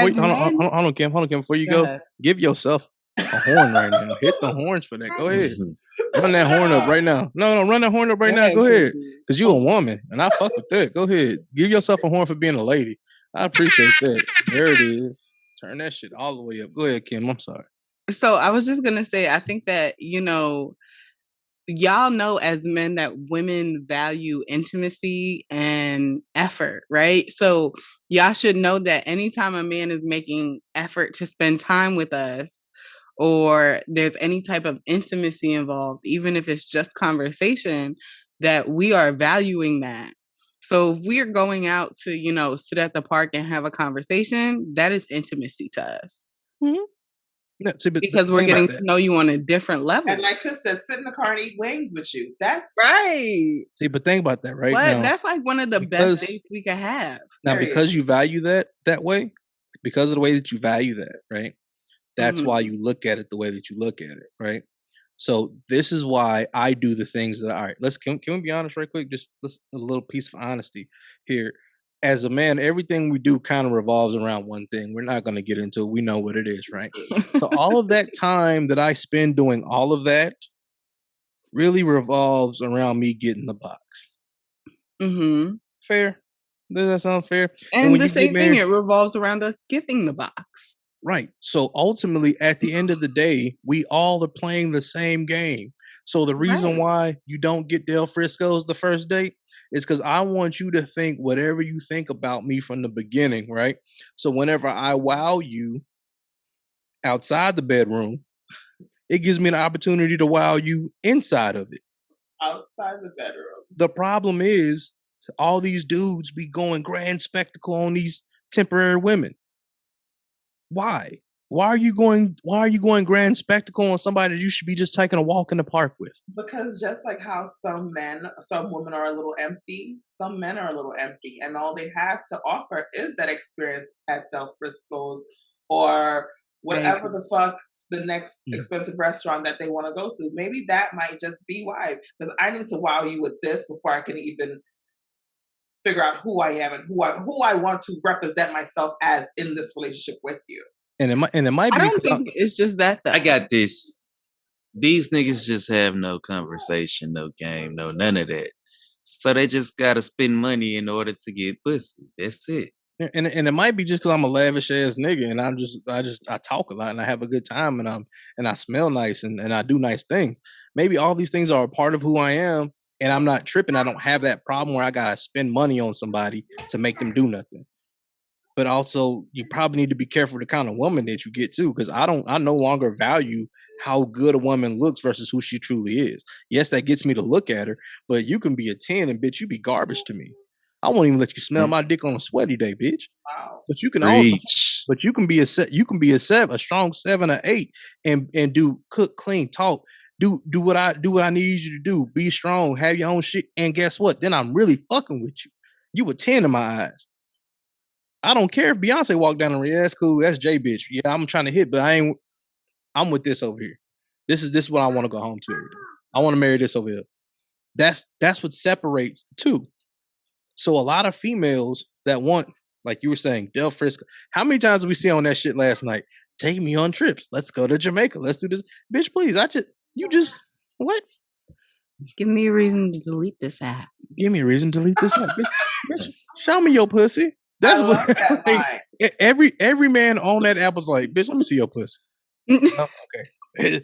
on, Kim, before you go, give yourself a horn right now. Hit the horns for that. Go ahead. Run that horn up right now. No, run that horn up right now. Go ahead. Because you're a woman, and I fuck with that. Go ahead. Give yourself a horn for being a lady. I appreciate that. There it is. Turn that shit all the way up. Go ahead, Kim. I'm sorry. So I was just going to say, I think that, y'all know as men that women value intimacy and effort, right? So y'all should know that anytime a man is making effort to spend time with us, or there's any type of intimacy involved, even if it's just conversation, that we are valuing that. So if we're going out to, sit at the park and have a conversation, that is intimacy to us. Mm-hmm. No, because we're getting to know you on a different level. And like Chris said, sit in the car and eat wings with you. That's right. See, but think about that, right? But that's like one of the best dates we could have. Now, because you value that way, because of the way that you value that, right? That's why you look at it the way that you look at it, right? So this is why I do the things that all right. Can we be honest right quick? Just a little piece of honesty here. As a man, everything we do kind of revolves around one thing. We're not going to get into it. We know what it is, right? So all of that time that I spend doing all of that really revolves around me getting the box. Mm-hmm. Fair. Does that sound fair? And the same thing, it revolves around us getting the box. Right. So ultimately, at the end of the day, we all are playing the same game. So the reason why you don't get Del Frisco's the first date is because I want you to think whatever you think about me from the beginning, right? So whenever I wow you outside the bedroom, it gives me an opportunity to wow you inside of it. Outside the bedroom. The problem is all these dudes be going grand spectacle on these temporary women. Why? Why are you going grand spectacle on somebody that you should be just taking a walk in the park with? Because just like how some women are a little empty, some men are a little empty, and all they have to offer is that experience at Del Frisco's or whatever the fuck the next expensive restaurant that they want to go to. Maybe that might just be why. Because I need to wow you with this before I can even figure out who I am and who I want to represent myself as in this relationship with you. And it might be. I don't think it's just that though. I got this. These niggas just have no conversation, no game, no none of that. So they just gotta spend money in order to get pussy. That's it. And it might be just because I'm a lavish ass nigga and I talk a lot and I have a good time and I smell nice and I do nice things. Maybe all these things are a part of who I am. And I'm not tripping. I don't have that problem where I gotta spend money on somebody to make them do nothing. But also, you probably need to be careful the kind of woman that you get too, because I no longer value how good a woman looks versus who she truly is. Yes, that gets me to look at her, but you can be a 10 and bitch, you be garbage to me. I won't even let you smell my dick on a sweaty day, bitch. Wow. But you can also, but you can be a strong 7 or 8, and do cook, clean, talk, do what I need you to do. Be strong, have your own shit, and guess what? Then I'm really fucking with you. You a 10 in my eyes. I don't care if Beyonce walked down the road. Yeah, that's cool. That's J bitch. Yeah, I'm trying to hit, but I'm with this over here. This is what I want to go home to every day. I want to marry this over here. That's what separates the two. So a lot of females that want, like you were saying, Del Frisco. How many times did we see on that shit last night? Take me on trips. Let's go to Jamaica. Let's do this. Bitch, please. What? Give me a reason to delete this app. Give me a reason to delete this app. Bitch, show me your pussy. That's what that every man on that app was like, bitch, let me see your pussy. Okay.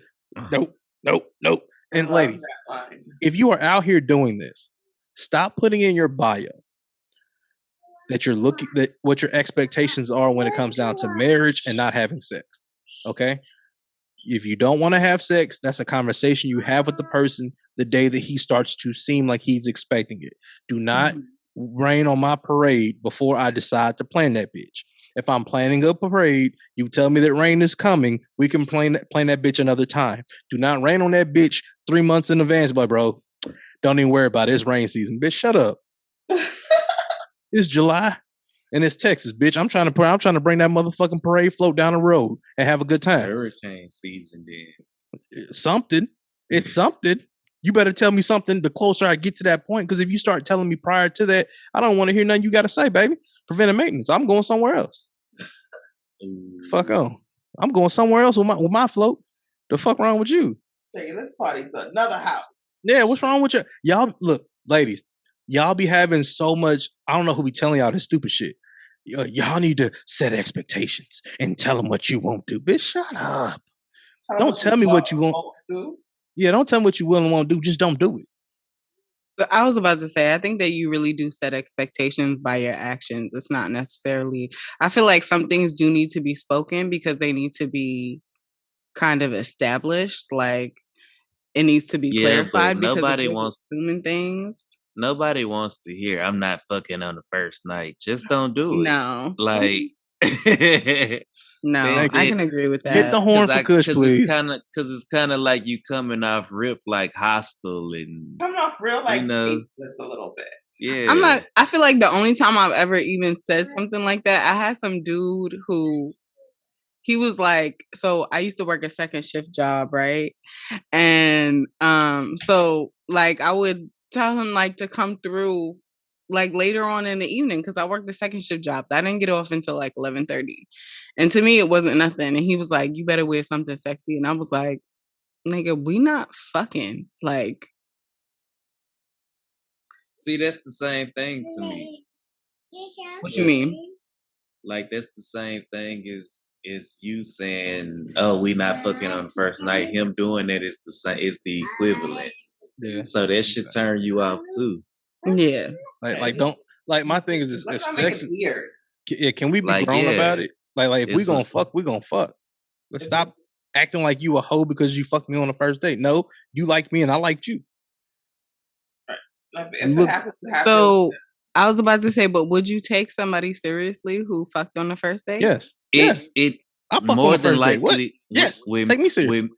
Nope. And lady, if you are out here doing this, stop putting in your bio that what your expectations are when it comes down to marriage and not having sex. Okay? If you don't want to have sex, that's a conversation you have with the person the day that he starts to seem like he's expecting it. Do not rain on my parade before I decide to plan that bitch. If I'm planning a parade, you tell me that rain is coming, we can plan that bitch another time. Do not rain on that bitch 3 months in advance, but bro, don't even worry about it. It's rain season. Bitch, shut up. It's July and it's Texas, bitch. I'm trying to bring that motherfucking parade float down the road and have a good time. It's hurricane season then. Something. It's something. You better tell me something the closer I get to that point, because if you start telling me prior to that, I don't want to hear nothing you got to say, baby. Preventive maintenance. I'm going somewhere else. Fuck on. I'm going somewhere else with my float. The fuck wrong with you? Taking this party to another house. Yeah, what's wrong with you? Y'all, look, ladies, y'all be having so much, I don't know who be telling y'all this stupid shit. Y'all need to set expectations and tell them what you won't do. Bitch, shut up. Don't tell me what you won't do. Yeah, don't tell me what you will and won't do. Just don't do it. But I was about to say, I think that you really do set expectations by your actions. It's not necessarily, I feel like some things do need to be spoken because they need to be kind of established. Like it needs to be clarified because nobody wants assuming things. Nobody wants to hear I'm not fucking on the first night. Just don't do it. No. Like no, I can agree with that. Hit the horn for Kush, please. Because it's kind of like you coming off rip like hostile and coming off real like tasteless a little bit. Yeah. I feel like the only time I've ever even said something like that, I had some dude who he was like, so I used to work a second shift job, right? And so like I would tell him like to come through like later on in the evening because I worked the second shift job. I didn't get off until like 11:30. And to me, it wasn't nothing. And he was like, you better wear something sexy. And I was like, nigga, we not fucking. Like, see, that's the same thing to me. What you mean? Like, that's the same thing as you saying, oh, we not fucking on the first night. Him doing that is the same, is the equivalent. Yeah. So that should turn you off too. Yeah. Like don't like my thing is if sex is weird. Yeah, can we be grown about it? Like if we gonna fuck, we gonna fuck. Let's stop acting like you a hoe because you fucked me on the first date. No, you like me and I liked you. Right. If it happens, so I was about to say, but would you take somebody seriously who fucked on the first date? Yes. It more than likely. Yes. Take me seriously.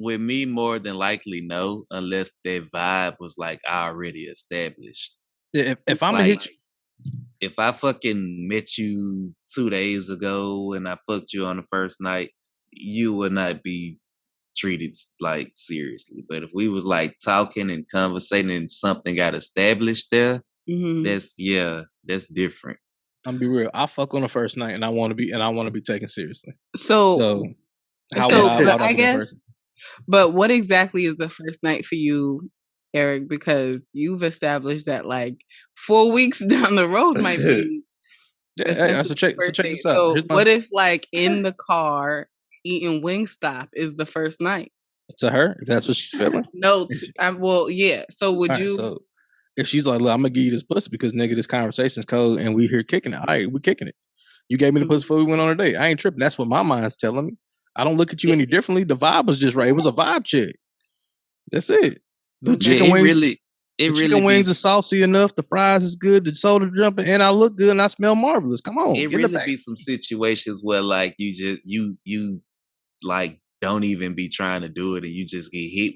With me, more than likely, no, unless that vibe was like already established. Yeah, if I'm like, gonna hit you, if I fucking met you 2 days ago and I fucked you on the first night, you would not be treated like seriously. But if we was like talking and conversating and something got established there, that's different. I'm be real. I fuck on the first night and I want to be taken seriously. So I guess. But what exactly is the first night for you, Eric? Because you've established that like 4 weeks down the road might be. So check this out. So what if like in the car eating Wingstop is the first night? To her, if that's what she's feeling. No, well, yeah. So would you? So if she's like, look, I'm gonna give you this pussy because nigga, this conversation's cold and we here kicking it. All right, we kicking it. You gave me the pussy before we went on a date. I ain't tripping. That's what my mind's telling me. I don't look at you any differently. The vibe was just right. It was a vibe check. That's it. It The chicken wings are saucy enough. The fries is good. The soda jumping, and I look good and I smell marvelous. Come on, it really be some situations where like you like don't even be trying to do it, and you just get hit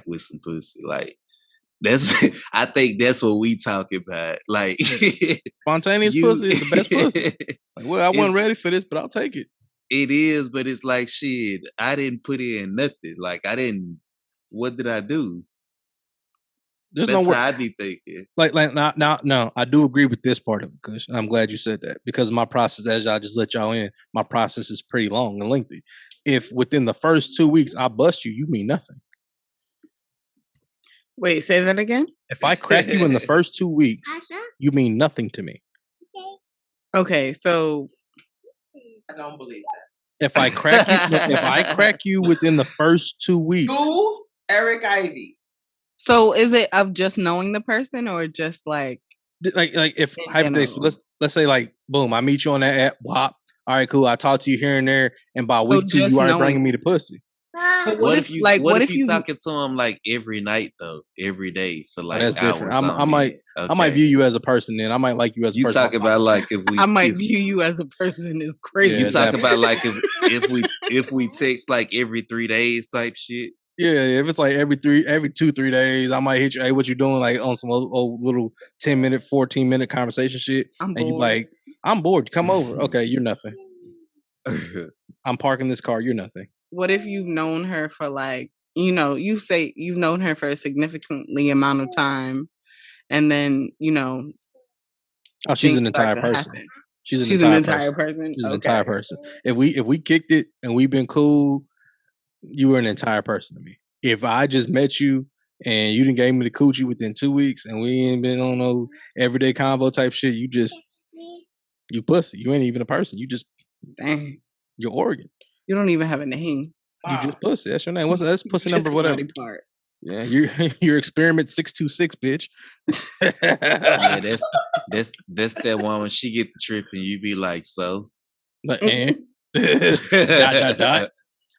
with some pussy. Like that's I think that's what we talking about. Like spontaneous pussy is the best pussy. Like, well, I wasn't ready for this, but I'll take it. It is, but it's like shit. I didn't put in nothing. Like I didn't. What did I do? That's how I be thinking. Like no, I do agree with this part of it, Kush. I'm glad you said that because my process, as I just let y'all in, my process is pretty long and lengthy. If within the first 2 weeks I bust you, you mean nothing. Wait, say that again. If I crack you in the first 2 weeks, you mean nothing to me. Okay, so I don't believe that. If I crack you within the first 2 weeks, who? Eric Ivy. So is it of just knowing the person or just like if hypothetically, let's say like boom, I meet you on that app, WAP. All right, cool. I talk to you here and there, and by week 2, you are bringing me the pussy. But what if you talking to him like every night though, every day for like that's hours? Different. I might view you as a person. Then I might like you as a person. You talk about like if we. I might view you as a person is crazy. Yeah, you talk about like if we text like every 3 days type shit. Yeah, if it's like every 2-3 days, I might hit you. Hey, what you doing? Like on some old little 10-minute, 14-minute conversation shit. And you like, I'm bored. Come over. Okay, you're nothing. I'm parking this car. You're nothing. What if you've known her for like, you say you've known her for a significantly amount of time, and then oh, she's an entire person. She's an entire person. She's an entire person. If we kicked it and we've been cool. You were an entire person to me. If I just met you and you didn't gave me the coochie within 2 weeks and we ain't been on no everyday convo type shit, you pussy. You ain't even a person. You just your organ. You don't even have a name. You just pussy. That's your name. That's pussy number whatever. Part. Yeah, you're experiment 626, bitch. Yeah, that's that one when she get the trip and you be like, so. Dot.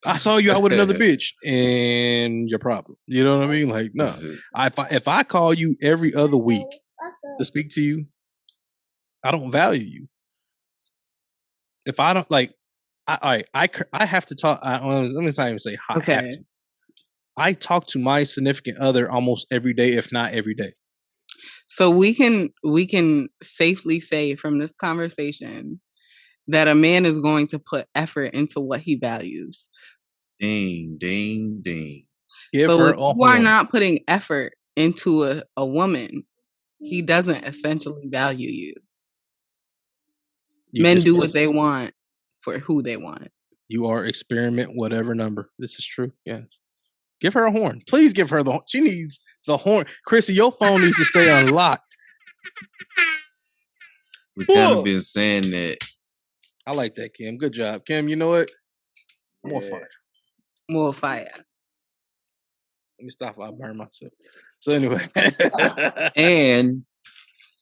I saw you out with another bitch, and your problem. You know what I mean? Like, no. If I call you every other week to speak to you, I don't value you. If I don't like, I have to talk. Let me not even say I have to. I talk to my significant other almost every day, if not every day. So we can safely say from this conversation that a man is going to put effort into what he values. Ding, ding, ding. So if you are not putting effort into a woman, he doesn't essentially value you. Men do what they want for who they want. You are experiment whatever number. This is true. Yes. Give her a horn. Please give her the horn. She needs the horn. Chrissy, your phone needs to stay unlocked. We kind of been saying that. I like that, Kim. Good job. Kim, you know what? More fire. More fire. Let me stop. I'll burn myself. So anyway. And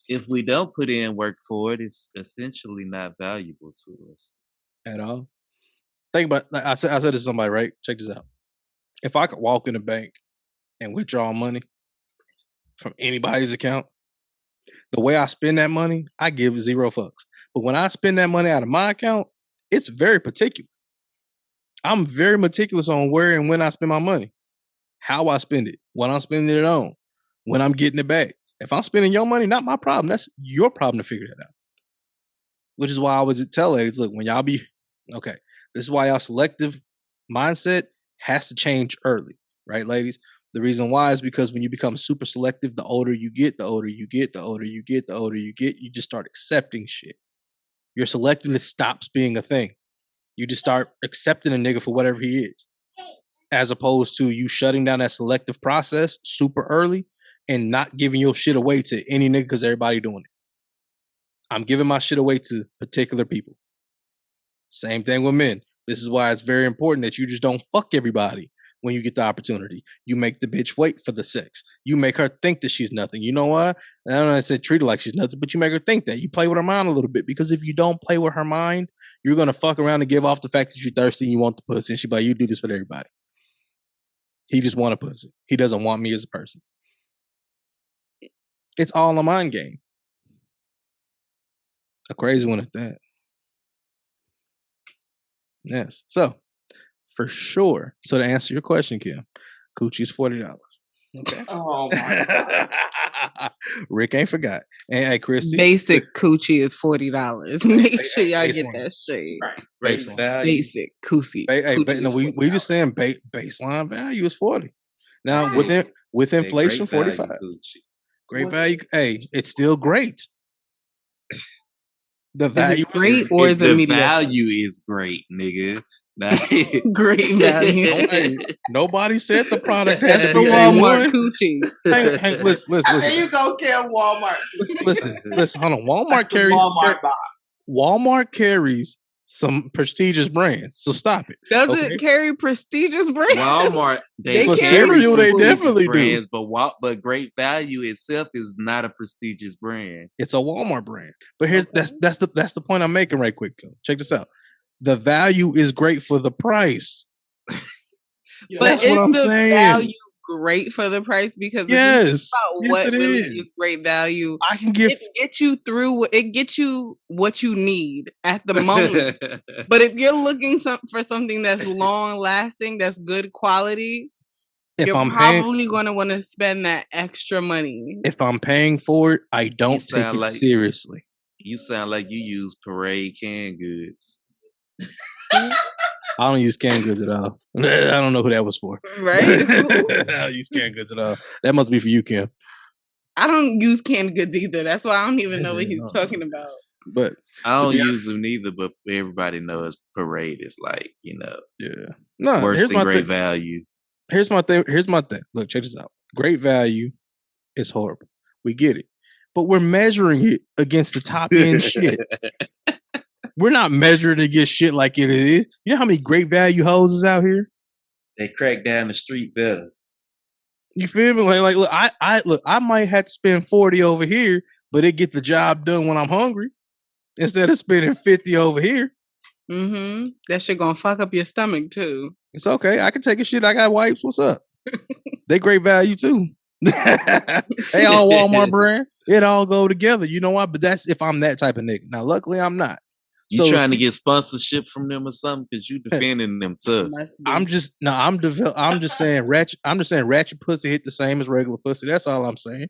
if we don't put in work for it, it's essentially not valuable to us. At all. Think about, like I said this to somebody, right? Check this out. If I could walk in a bank and withdraw money from anybody's account, the way I spend that money, I give 0 fucks. But when I spend that money out of my account, it's very particular. I'm very meticulous on where and when I spend my money, how I spend it, what I'm spending it on, when I'm getting it back. If I'm spending your money, not my problem. That's your problem to figure that out. Which is why I always tell ladies, look, when y'all be, okay, this is why y'all selective mindset has to change early, right, ladies? The reason why is because when you become super selective, the older you get, you just start accepting shit. Your selectiveness stops being a thing. You just start accepting a nigga for whatever he is. As opposed to you shutting down that selective process super early and not giving your shit away to any nigga because everybody doing it. I'm giving my shit away to particular people. Same thing with men. This is why it's very important that you just don't fuck everybody when you get the opportunity. You make the bitch wait for the sex. You make her think that she's nothing. You know why? I don't know, I said treat her like she's nothing, but you make her think that. You play with her mind a little bit, because if you don't play with her mind, you're going to fuck around and give off the fact that you're thirsty and you want the pussy. And she's like, you do this with everybody. He just want a pussy. He doesn't want me as a person. It's all a mind game. A crazy one at that. Yes. So, for sure. So to answer your question, Kim, Coochie's $40. Okay. Oh my God. Rick ain't forgot. And hey, Chrissy. Basic coochie is $40. Make sure y'all get that straight. Right. Basic coochie. No, we just saying baseline value is 40. Now with inflation, 45. Great value. Hey, it's still great. The value is great or the value is great, nigga. Great value. Nobody said the product has to be Walmart coochie. Hey, listen. There you go, Kim. Walmart. Listen. Hold on. Walmart carries Walmart box. Walmart carries some prestigious brands, so stop it. Does it carry prestigious brands? Walmart, they cereal, they definitely brands, do. But Great Value itself is not a prestigious brand. It's a Walmart brand. But here's that's the point I'm making right quick. Check this out. The value is great for the price. But that's what I'm saying. Value great for the price because what really is great value. I can give it gets you through. It gets you what you need at the moment. But if you're looking for something that's long lasting, that's good quality, you're probably going to want to spend that extra money. If I'm paying for it, I don't take it seriously. You sound like you use Parade canned goods. I don't use canned goods at all. I don't know who that was for. Right? I don't use canned goods at all. That must be for you, Kim. I don't use canned goods either. That's why I don't even know what he's talking about. But I don't use them neither, but everybody knows Parade is like, worse than Great Value. Here's my thing. Look, check this out. Great Value is horrible. We get it. But we're measuring it against the top end shit. We're not measuring against shit like it is. You know how many Great Value hoses out here? They crack down the street better. You feel me? Like look, I might have to spend 40 over here, but it get the job done when I'm hungry instead of spending 50 over here. Mm-hmm. That shit gonna fuck up your stomach too. It's okay. I can take a shit. I got wipes. What's up? They Great Value too. They all Walmart brand. It all go together. You know what? But that's if I'm that type of nigga. Now, luckily, I'm not. You trying to get sponsorship from them or something? Because you defending them tough. I'm just saying ratchet pussy hit the same as regular pussy. That's all I'm saying.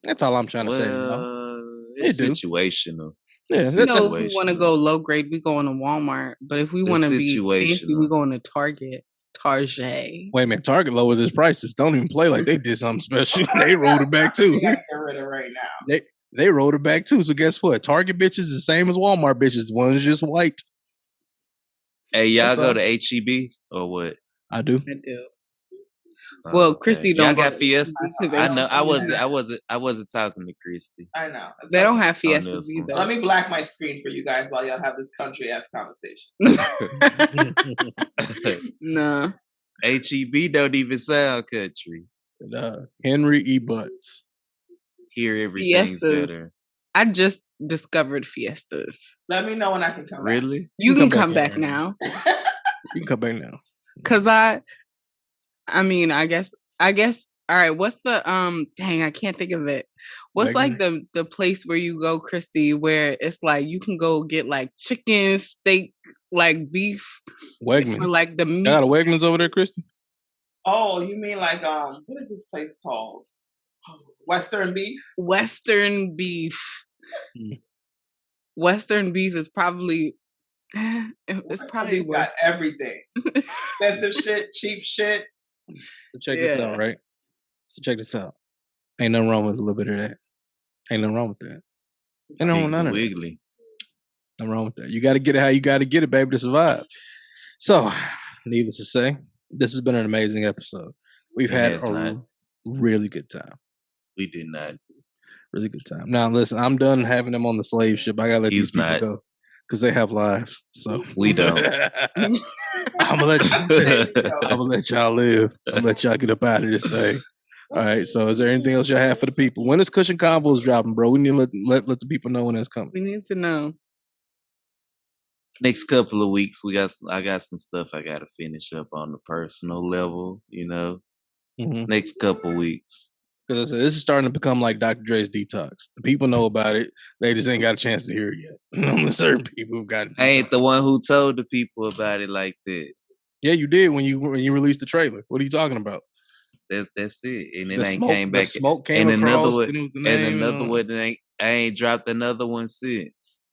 That's all I'm trying to say. It's situational. Yeah, if we want to go low grade, we go on a Walmart. But if we want to be fancy, we go on a Target. Wait a minute, Target lowered its prices. Don't even play like they did something special. They rolled it back too. Get rid of right now. They rolled it back too. So guess what? Target bitches is the same as Walmart bitches. One's just white. Hey, y'all go to HEB or what? I do. Well, Christy don't got Fiestas. I know. I wasn't talking to Christy. I know. They don't have Fiestas either. Let me black my screen for you guys while y'all have this country ass conversation. Nah. HEB don't even sound country. Henry E. Butts. Here everything's better. I just discovered Fiestas. Let me know when I can come back. Really? You can come back now. You can come back now. Cause I guess all right, what's the dang, I can't think of it. What's like the place where you go, Christy, where it's like you can go get like chicken, steak, like beef. Wegmans. For like the meat. Got a Wegmans over there, Christy? Oh, you mean like what is this place called? Western beef? Western beef. Western beef is probably worth got everything. Expensive shit, cheap shit. So check this out, right? So check this out. Ain't nothing wrong with a little bit of that. Ain't nothing wrong with that. Ain't nothing wrong with that. Nothing wrong with that. You got to get it how you got to get it, baby, to survive. So, needless to say, this has been an amazing episode. We've had a really good time. We did not. Really good time. Now, listen, I'm done having them on the slave ship. I got to let these people go because they have lives. So we don't. I'm gonna let y'all live. I'm gonna let y'all get up out of this thing. All right. So, is there anything else y'all have for the people? When is Cushion Combos dropping, bro? We need to let the people know when that's coming. We need to know. Next couple of weeks, I got some stuff I got to finish up on the personal level. You know, next couple weeks. Because this is starting to become like Dr. Dre's detox. The people know about it. They just ain't got a chance to hear it yet. Only certain people who got it. I ain't the one who told the people about it like that. Yeah, you did when you released the trailer. What are you talking about? That's it. And it The ain't smoke, came back. The smoke came and across. Another one, and another one. I ain't dropped another one since.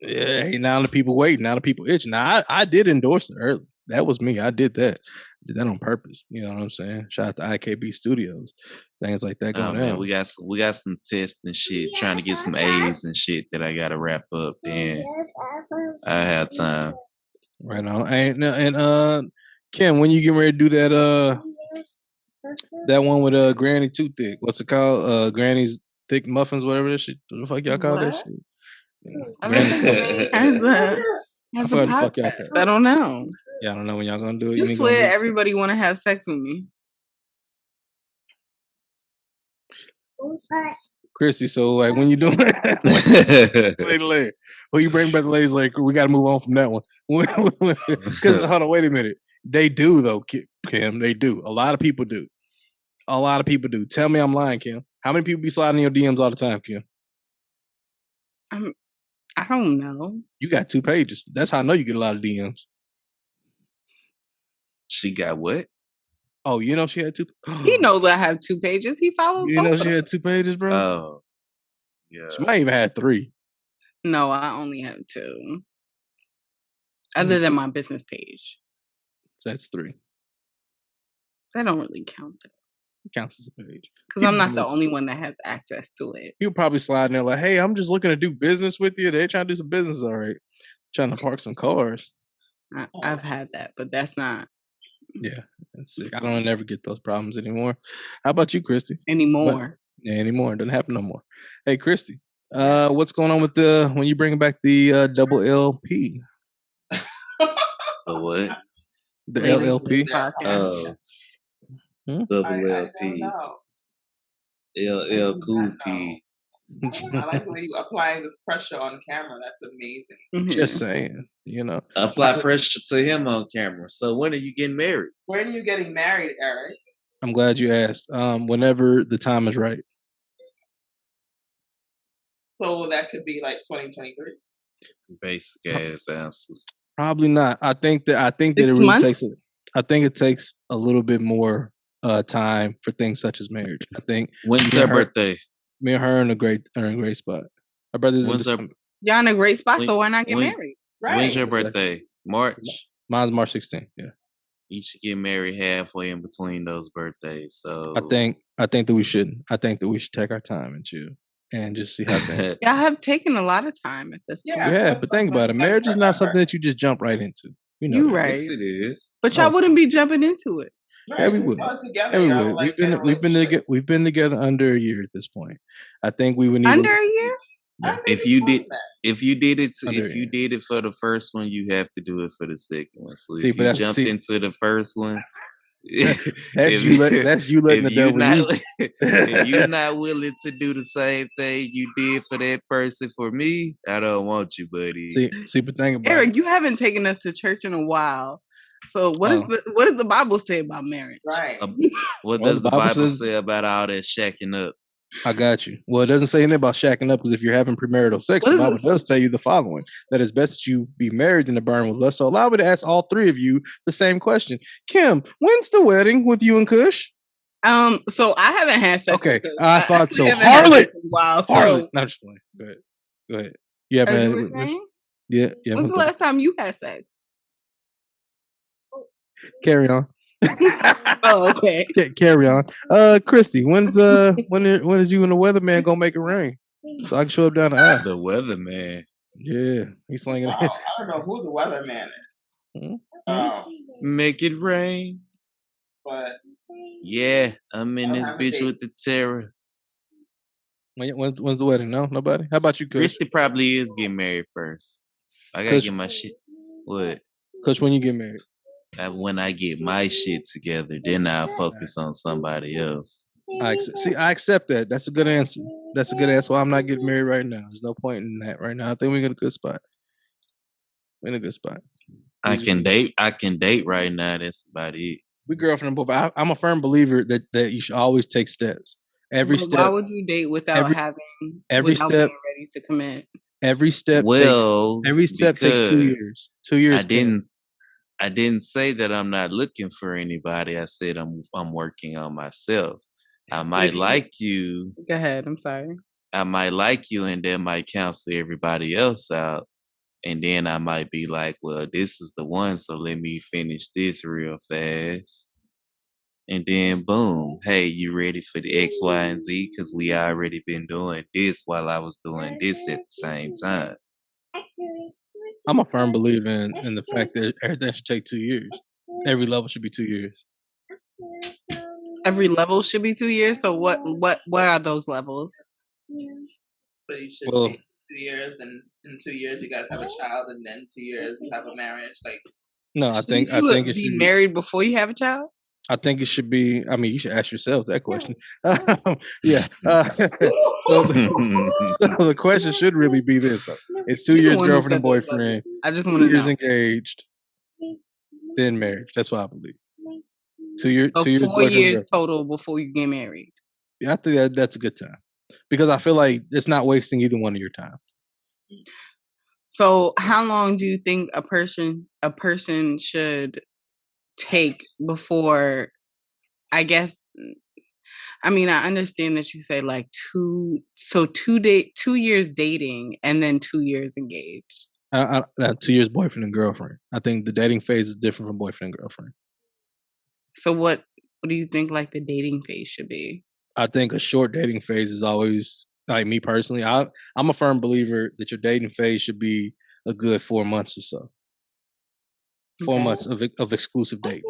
Yeah, hey, now the people waiting. Now the people itching. Now I did endorse it early. That was me. I did that. Did that on purpose. You know what I'm saying? Shout out to IKB Studios. Things like that going on. We got some tests and shit. Trying to get some A's and shit that I gotta wrap up. Then I have time. Right on. And Kim, when you getting ready to do that one with Granny Too Thick? What's it called? Granny's Thick Muffins, whatever that shit. What the fuck y'all call that shit? As a podcast, I don't know. Yeah, I don't know when y'all gonna do it. You swear everybody want to have sex with me, Christy. So like, when you doing later, when you bring back the ladies, like we got to move on from that one. Because hold on, wait a minute. They do though, Kim. They do. A lot of people do. A lot of people do. Tell me I'm lying, Kim. How many people be sliding in your DMs all the time, Kim? I don't know. You got 2 pages. That's how I know you get a lot of DMs. She got what? Oh, you know she had 2. He knows I have 2 pages. He follows. You know she had 2 pages, bro. Oh, yeah. She might even have 3. No, I only have 2. Other than my business page. So that's 3. That don't really count though. It counts as a page. Because I'm not the only one that has access to it. People probably slide in there like, hey, I'm just looking to do business with you. They're trying to do some business, all right. Trying to park some cars. I've had that, but that's not. Yeah, that's sick. I don't ever get those problems anymore. How about you, Christy? Anymore. Anymore. It doesn't happen no more. Hey, Christy, what's going on with when you bring back the double LP? The what? The LLP? Oh. Double LP. LL Cool P. I like the way you applying this pressure on camera. That's amazing. Just saying, you know. Apply pressure to him on camera. So when are you getting married? When are you getting married, Eric? I'm glad you asked. Whenever the time is right. So that could be like 2023. Basic ass answers. Probably not. I think that it really takes. I think it takes a little bit more time for things such as marriage. I think. When's her birthday? Me and her are in a great spot. Our brother's y'all in a great spot, so why not get married? Right. When's your birthday? March. Mine's March 16th. Yeah. You should get married halfway in between those birthdays. So I think that we shouldn't. I think that we should take our time and chill and just see how things. Y'all have taken a lot of time at this point. Yeah, but think about it. Marriage is not something that you just jump right into. You know, you're right. Yes, it is. But y'all wouldn't be jumping into it. Right, yeah, we would. We've been together under a year at this point. I think we would need under a year. Yeah. If you did it for the first one, you have to do it for the second one. So if you jumped into the first one, that's you letting the devil. If you're not willing to do the same thing you did for that person for me, I don't want you, buddy. See, but think about Eric, you haven't taken us to church in a while. So what does the Bible say about marriage? Right. What does the Bible say about all that shacking up? I got you. Well, it doesn't say anything about shacking up because if you're having premarital sex, the Bible does tell you the following: that it's best that you be married than to burn with lust. So allow me to ask all 3 of you the same question. Kim, when's the wedding with you and Kush? So I haven't had sex. Okay, I thought so. Harlot. Wow. Harlot. No, just playing. Go ahead. You haven't had it. Yeah. When's the last time you had sex? Carry on. Oh, okay. Carry on. Christy, when is you and the weatherman gonna make it rain? So I can show up down the aisle. The weatherman. Yeah, he's slinging. I don't know who the weatherman is. Make it rain. But yeah, I'm in this bitch with the terror. When's the wedding? No, nobody. How about you, Kush? Christy probably is getting married first. I gotta get my shit. What? Kush, when you get married? When I get my shit together, then I'll focus on somebody else. I accept that. That's a good answer. That's a good answer. Well, I'm not getting married right now. There's no point in that right now. I think we're in a good spot. We're in a good spot. I can date right now. That's about it. We girlfriend, but I'm a firm believer that you should always take steps. Every step. Why would you date without being ready to commit? Every step. Takes 2 years. 2 years. I didn't say that I'm not looking for anybody. I said I'm working on myself. I might like you. Go ahead. I'm sorry. I might like you, and then might cancel everybody else out. And then I might be like, well, this is the one, so let me finish this real fast. And then boom, hey, you ready for the X, Y, and Z? Because we already been doing this while I was doing this at the same time. I'm a firm believer in the fact that everything should take 2 years. Every level should be 2 years. Every level should be 2 years. So what are those levels? But you should take 2 years, and in 2 years you guys have a child, and then 2 years you have a marriage. Like, no, I think it should be married before you have a child. I think it should be. I mean, you should ask yourself that question. Yeah. So the question should really be this: it's 2 years girlfriend and boyfriend. I just want to 2 years engaged, then marriage. That's what I believe. 2 years. So 4 years total before you get married. Yeah, I think that's a good time because I feel like it's not wasting either one of your time. So, how long do you think a person should take before? I guess. I mean, I understand that you say like 2 years dating and then 2 years engaged. 2 years boyfriend and girlfriend. I think the dating phase is different from boyfriend and girlfriend. So what do you think like the dating phase should be? I think a short dating phase is always, like me personally, I'm a firm believer that your dating phase should be a good 4 months or so. 4 months of exclusive dating.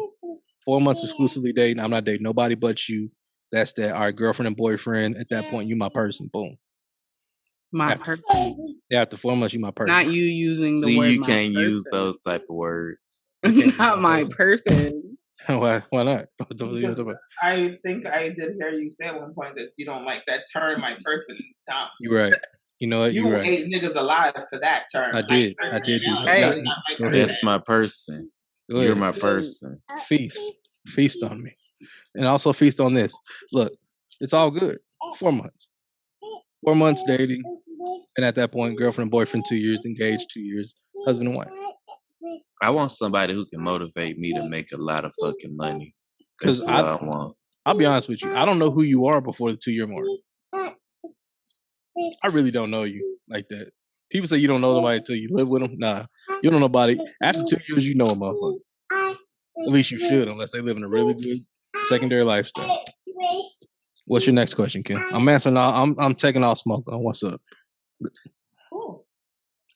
4 months exclusively dating. I'm not dating nobody but you. That's that. All right, girlfriend and boyfriend. At that point, you my person. Boom. Person. Yeah, after 4 months, you my person. Not you using the word. You can't use those type of words. Not my person. Why not? I think I did hear you say at one point that you don't like that term, my person. Tom. You're right. You know what? You ate niggas alive for that term. I did. Hey, that's my person. You're my person. Feast on me. And also feast on this. Look, it's all good. 4 months. 4 months dating. And at that point, girlfriend and boyfriend, 2 years, engaged, 2 years, husband and wife. I want somebody who can motivate me to make a lot of fucking money. Because I want. I'll be honest with you. I don't know who you are before the 2 year mark. I really don't know you like that. People say you don't know somebody until you live with them. Nah, you don't know nobody. After 2 years, you know a motherfucker. At least you should, unless they live in a really good secondary lifestyle. What's your next question, Kim? I'm answering all. I'm taking all smoke on what's up.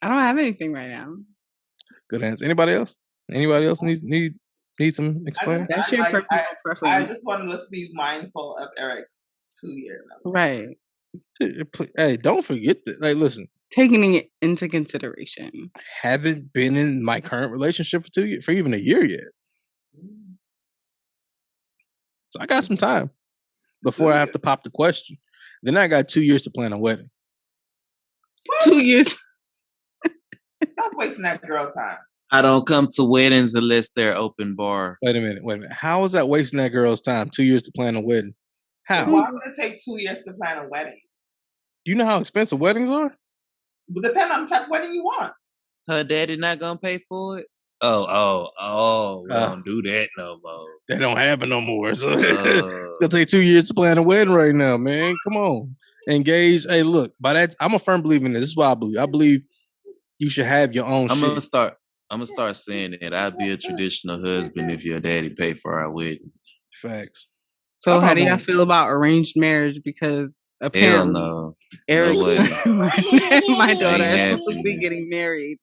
I don't have anything right now. Good answer. Anybody else? Anybody else need some explaining? That's your personal preference. I just want us to be mindful of Eric's 2 year level. Right. Hey, don't forget that. Like, listen. Taking it into consideration. I haven't been in my current relationship for even a year yet. So I got some time before I have to pop the question. Then I got 2 years to plan a wedding. 2 years. Stop wasting that girl time. I don't come to weddings unless they're open bar. Wait a minute. How is that wasting that girl's time? 2 years to plan a wedding. How? Why would it take 2 years to plan a wedding? Do you know how expensive weddings are? It depends on the type of wedding you want. Her daddy not gonna pay for it? Oh, we don't do that no more. That don't happen no more. So it's gonna take 2 years to plan a wedding right now, man. Come on. Engage. Hey, look, by that, I'm a firm believer in this. This is what I believe. I believe you should have your own shit. I'm gonna start saying that I'd be a traditional husband if your daddy paid for our wedding. Facts. So how do y'all feel about arranged marriage? Because apparently Eric, my daughter is supposed to be getting married.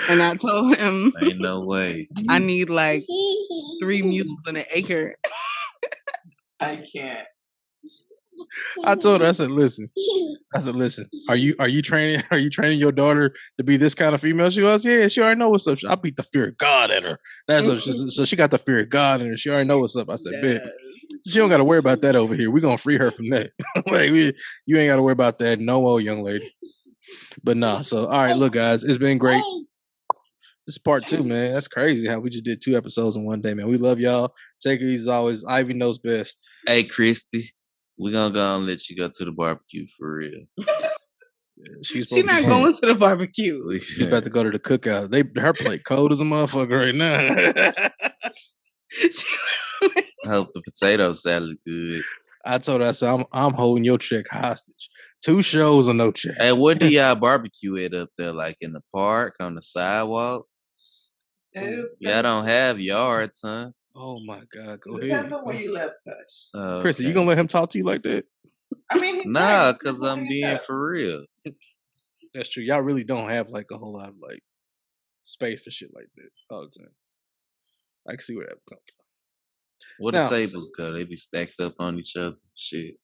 And I told him ain't no way. I need like 3 mules and an acre. I can't. I told her, I said, listen, are you training your daughter to be this kind of female? She goes, yeah, she already know what's up. I beat the fear of God in her. That's what so she got the fear of God in her. She already know what's up. I said, bitch, she don't got to worry about that over here. We're going to free her from that. Like, you ain't got to worry about that no more, young lady. But nah, so, all right, look, guys, it's been great. This is part 2, man. That's crazy how we just did 2 episodes in one day, man. We love y'all. Take it easy as always. Ivy knows best. Hey, Christy. We're gonna go and let you go to the barbecue for real. She's not going to the barbecue. She's about to go to the cookout. Her plate cold as a motherfucker right now. I hope the potato salad good. I told her, I said, I'm holding your check hostage. 2 shows or no check. Hey, what do y'all barbecue at up there? Like in the park, on the sidewalk? Y'all don't have yards, huh? Oh my God, go ahead. Depends on where you live, Kush. Chrissy, you gonna let him talk to you like that? I mean, nah, because I'm being for real. That's true. Y'all really don't have like a whole lot of like space for shit like that all the time. I can see where that comes from. What the tables go? They be stacked up on each other. Shit.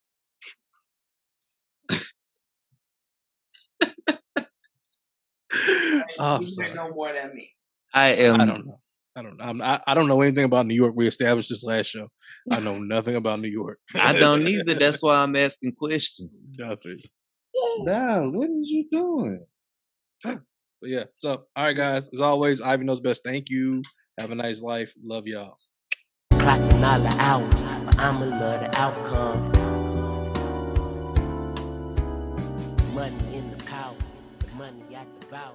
Oh, you know more than me. I don't know. I don't know anything about New York. We established this last show. I know nothing about New York. I don't either. That's why I'm asking questions. Nothing. Nah, what is you doing? But yeah. So, all right, guys. As always, Ivy knows best. Thank you. Have a nice life. Love y'all. Clocking all the hours, but I'ma love the outcome. Money in the power, the money I devour.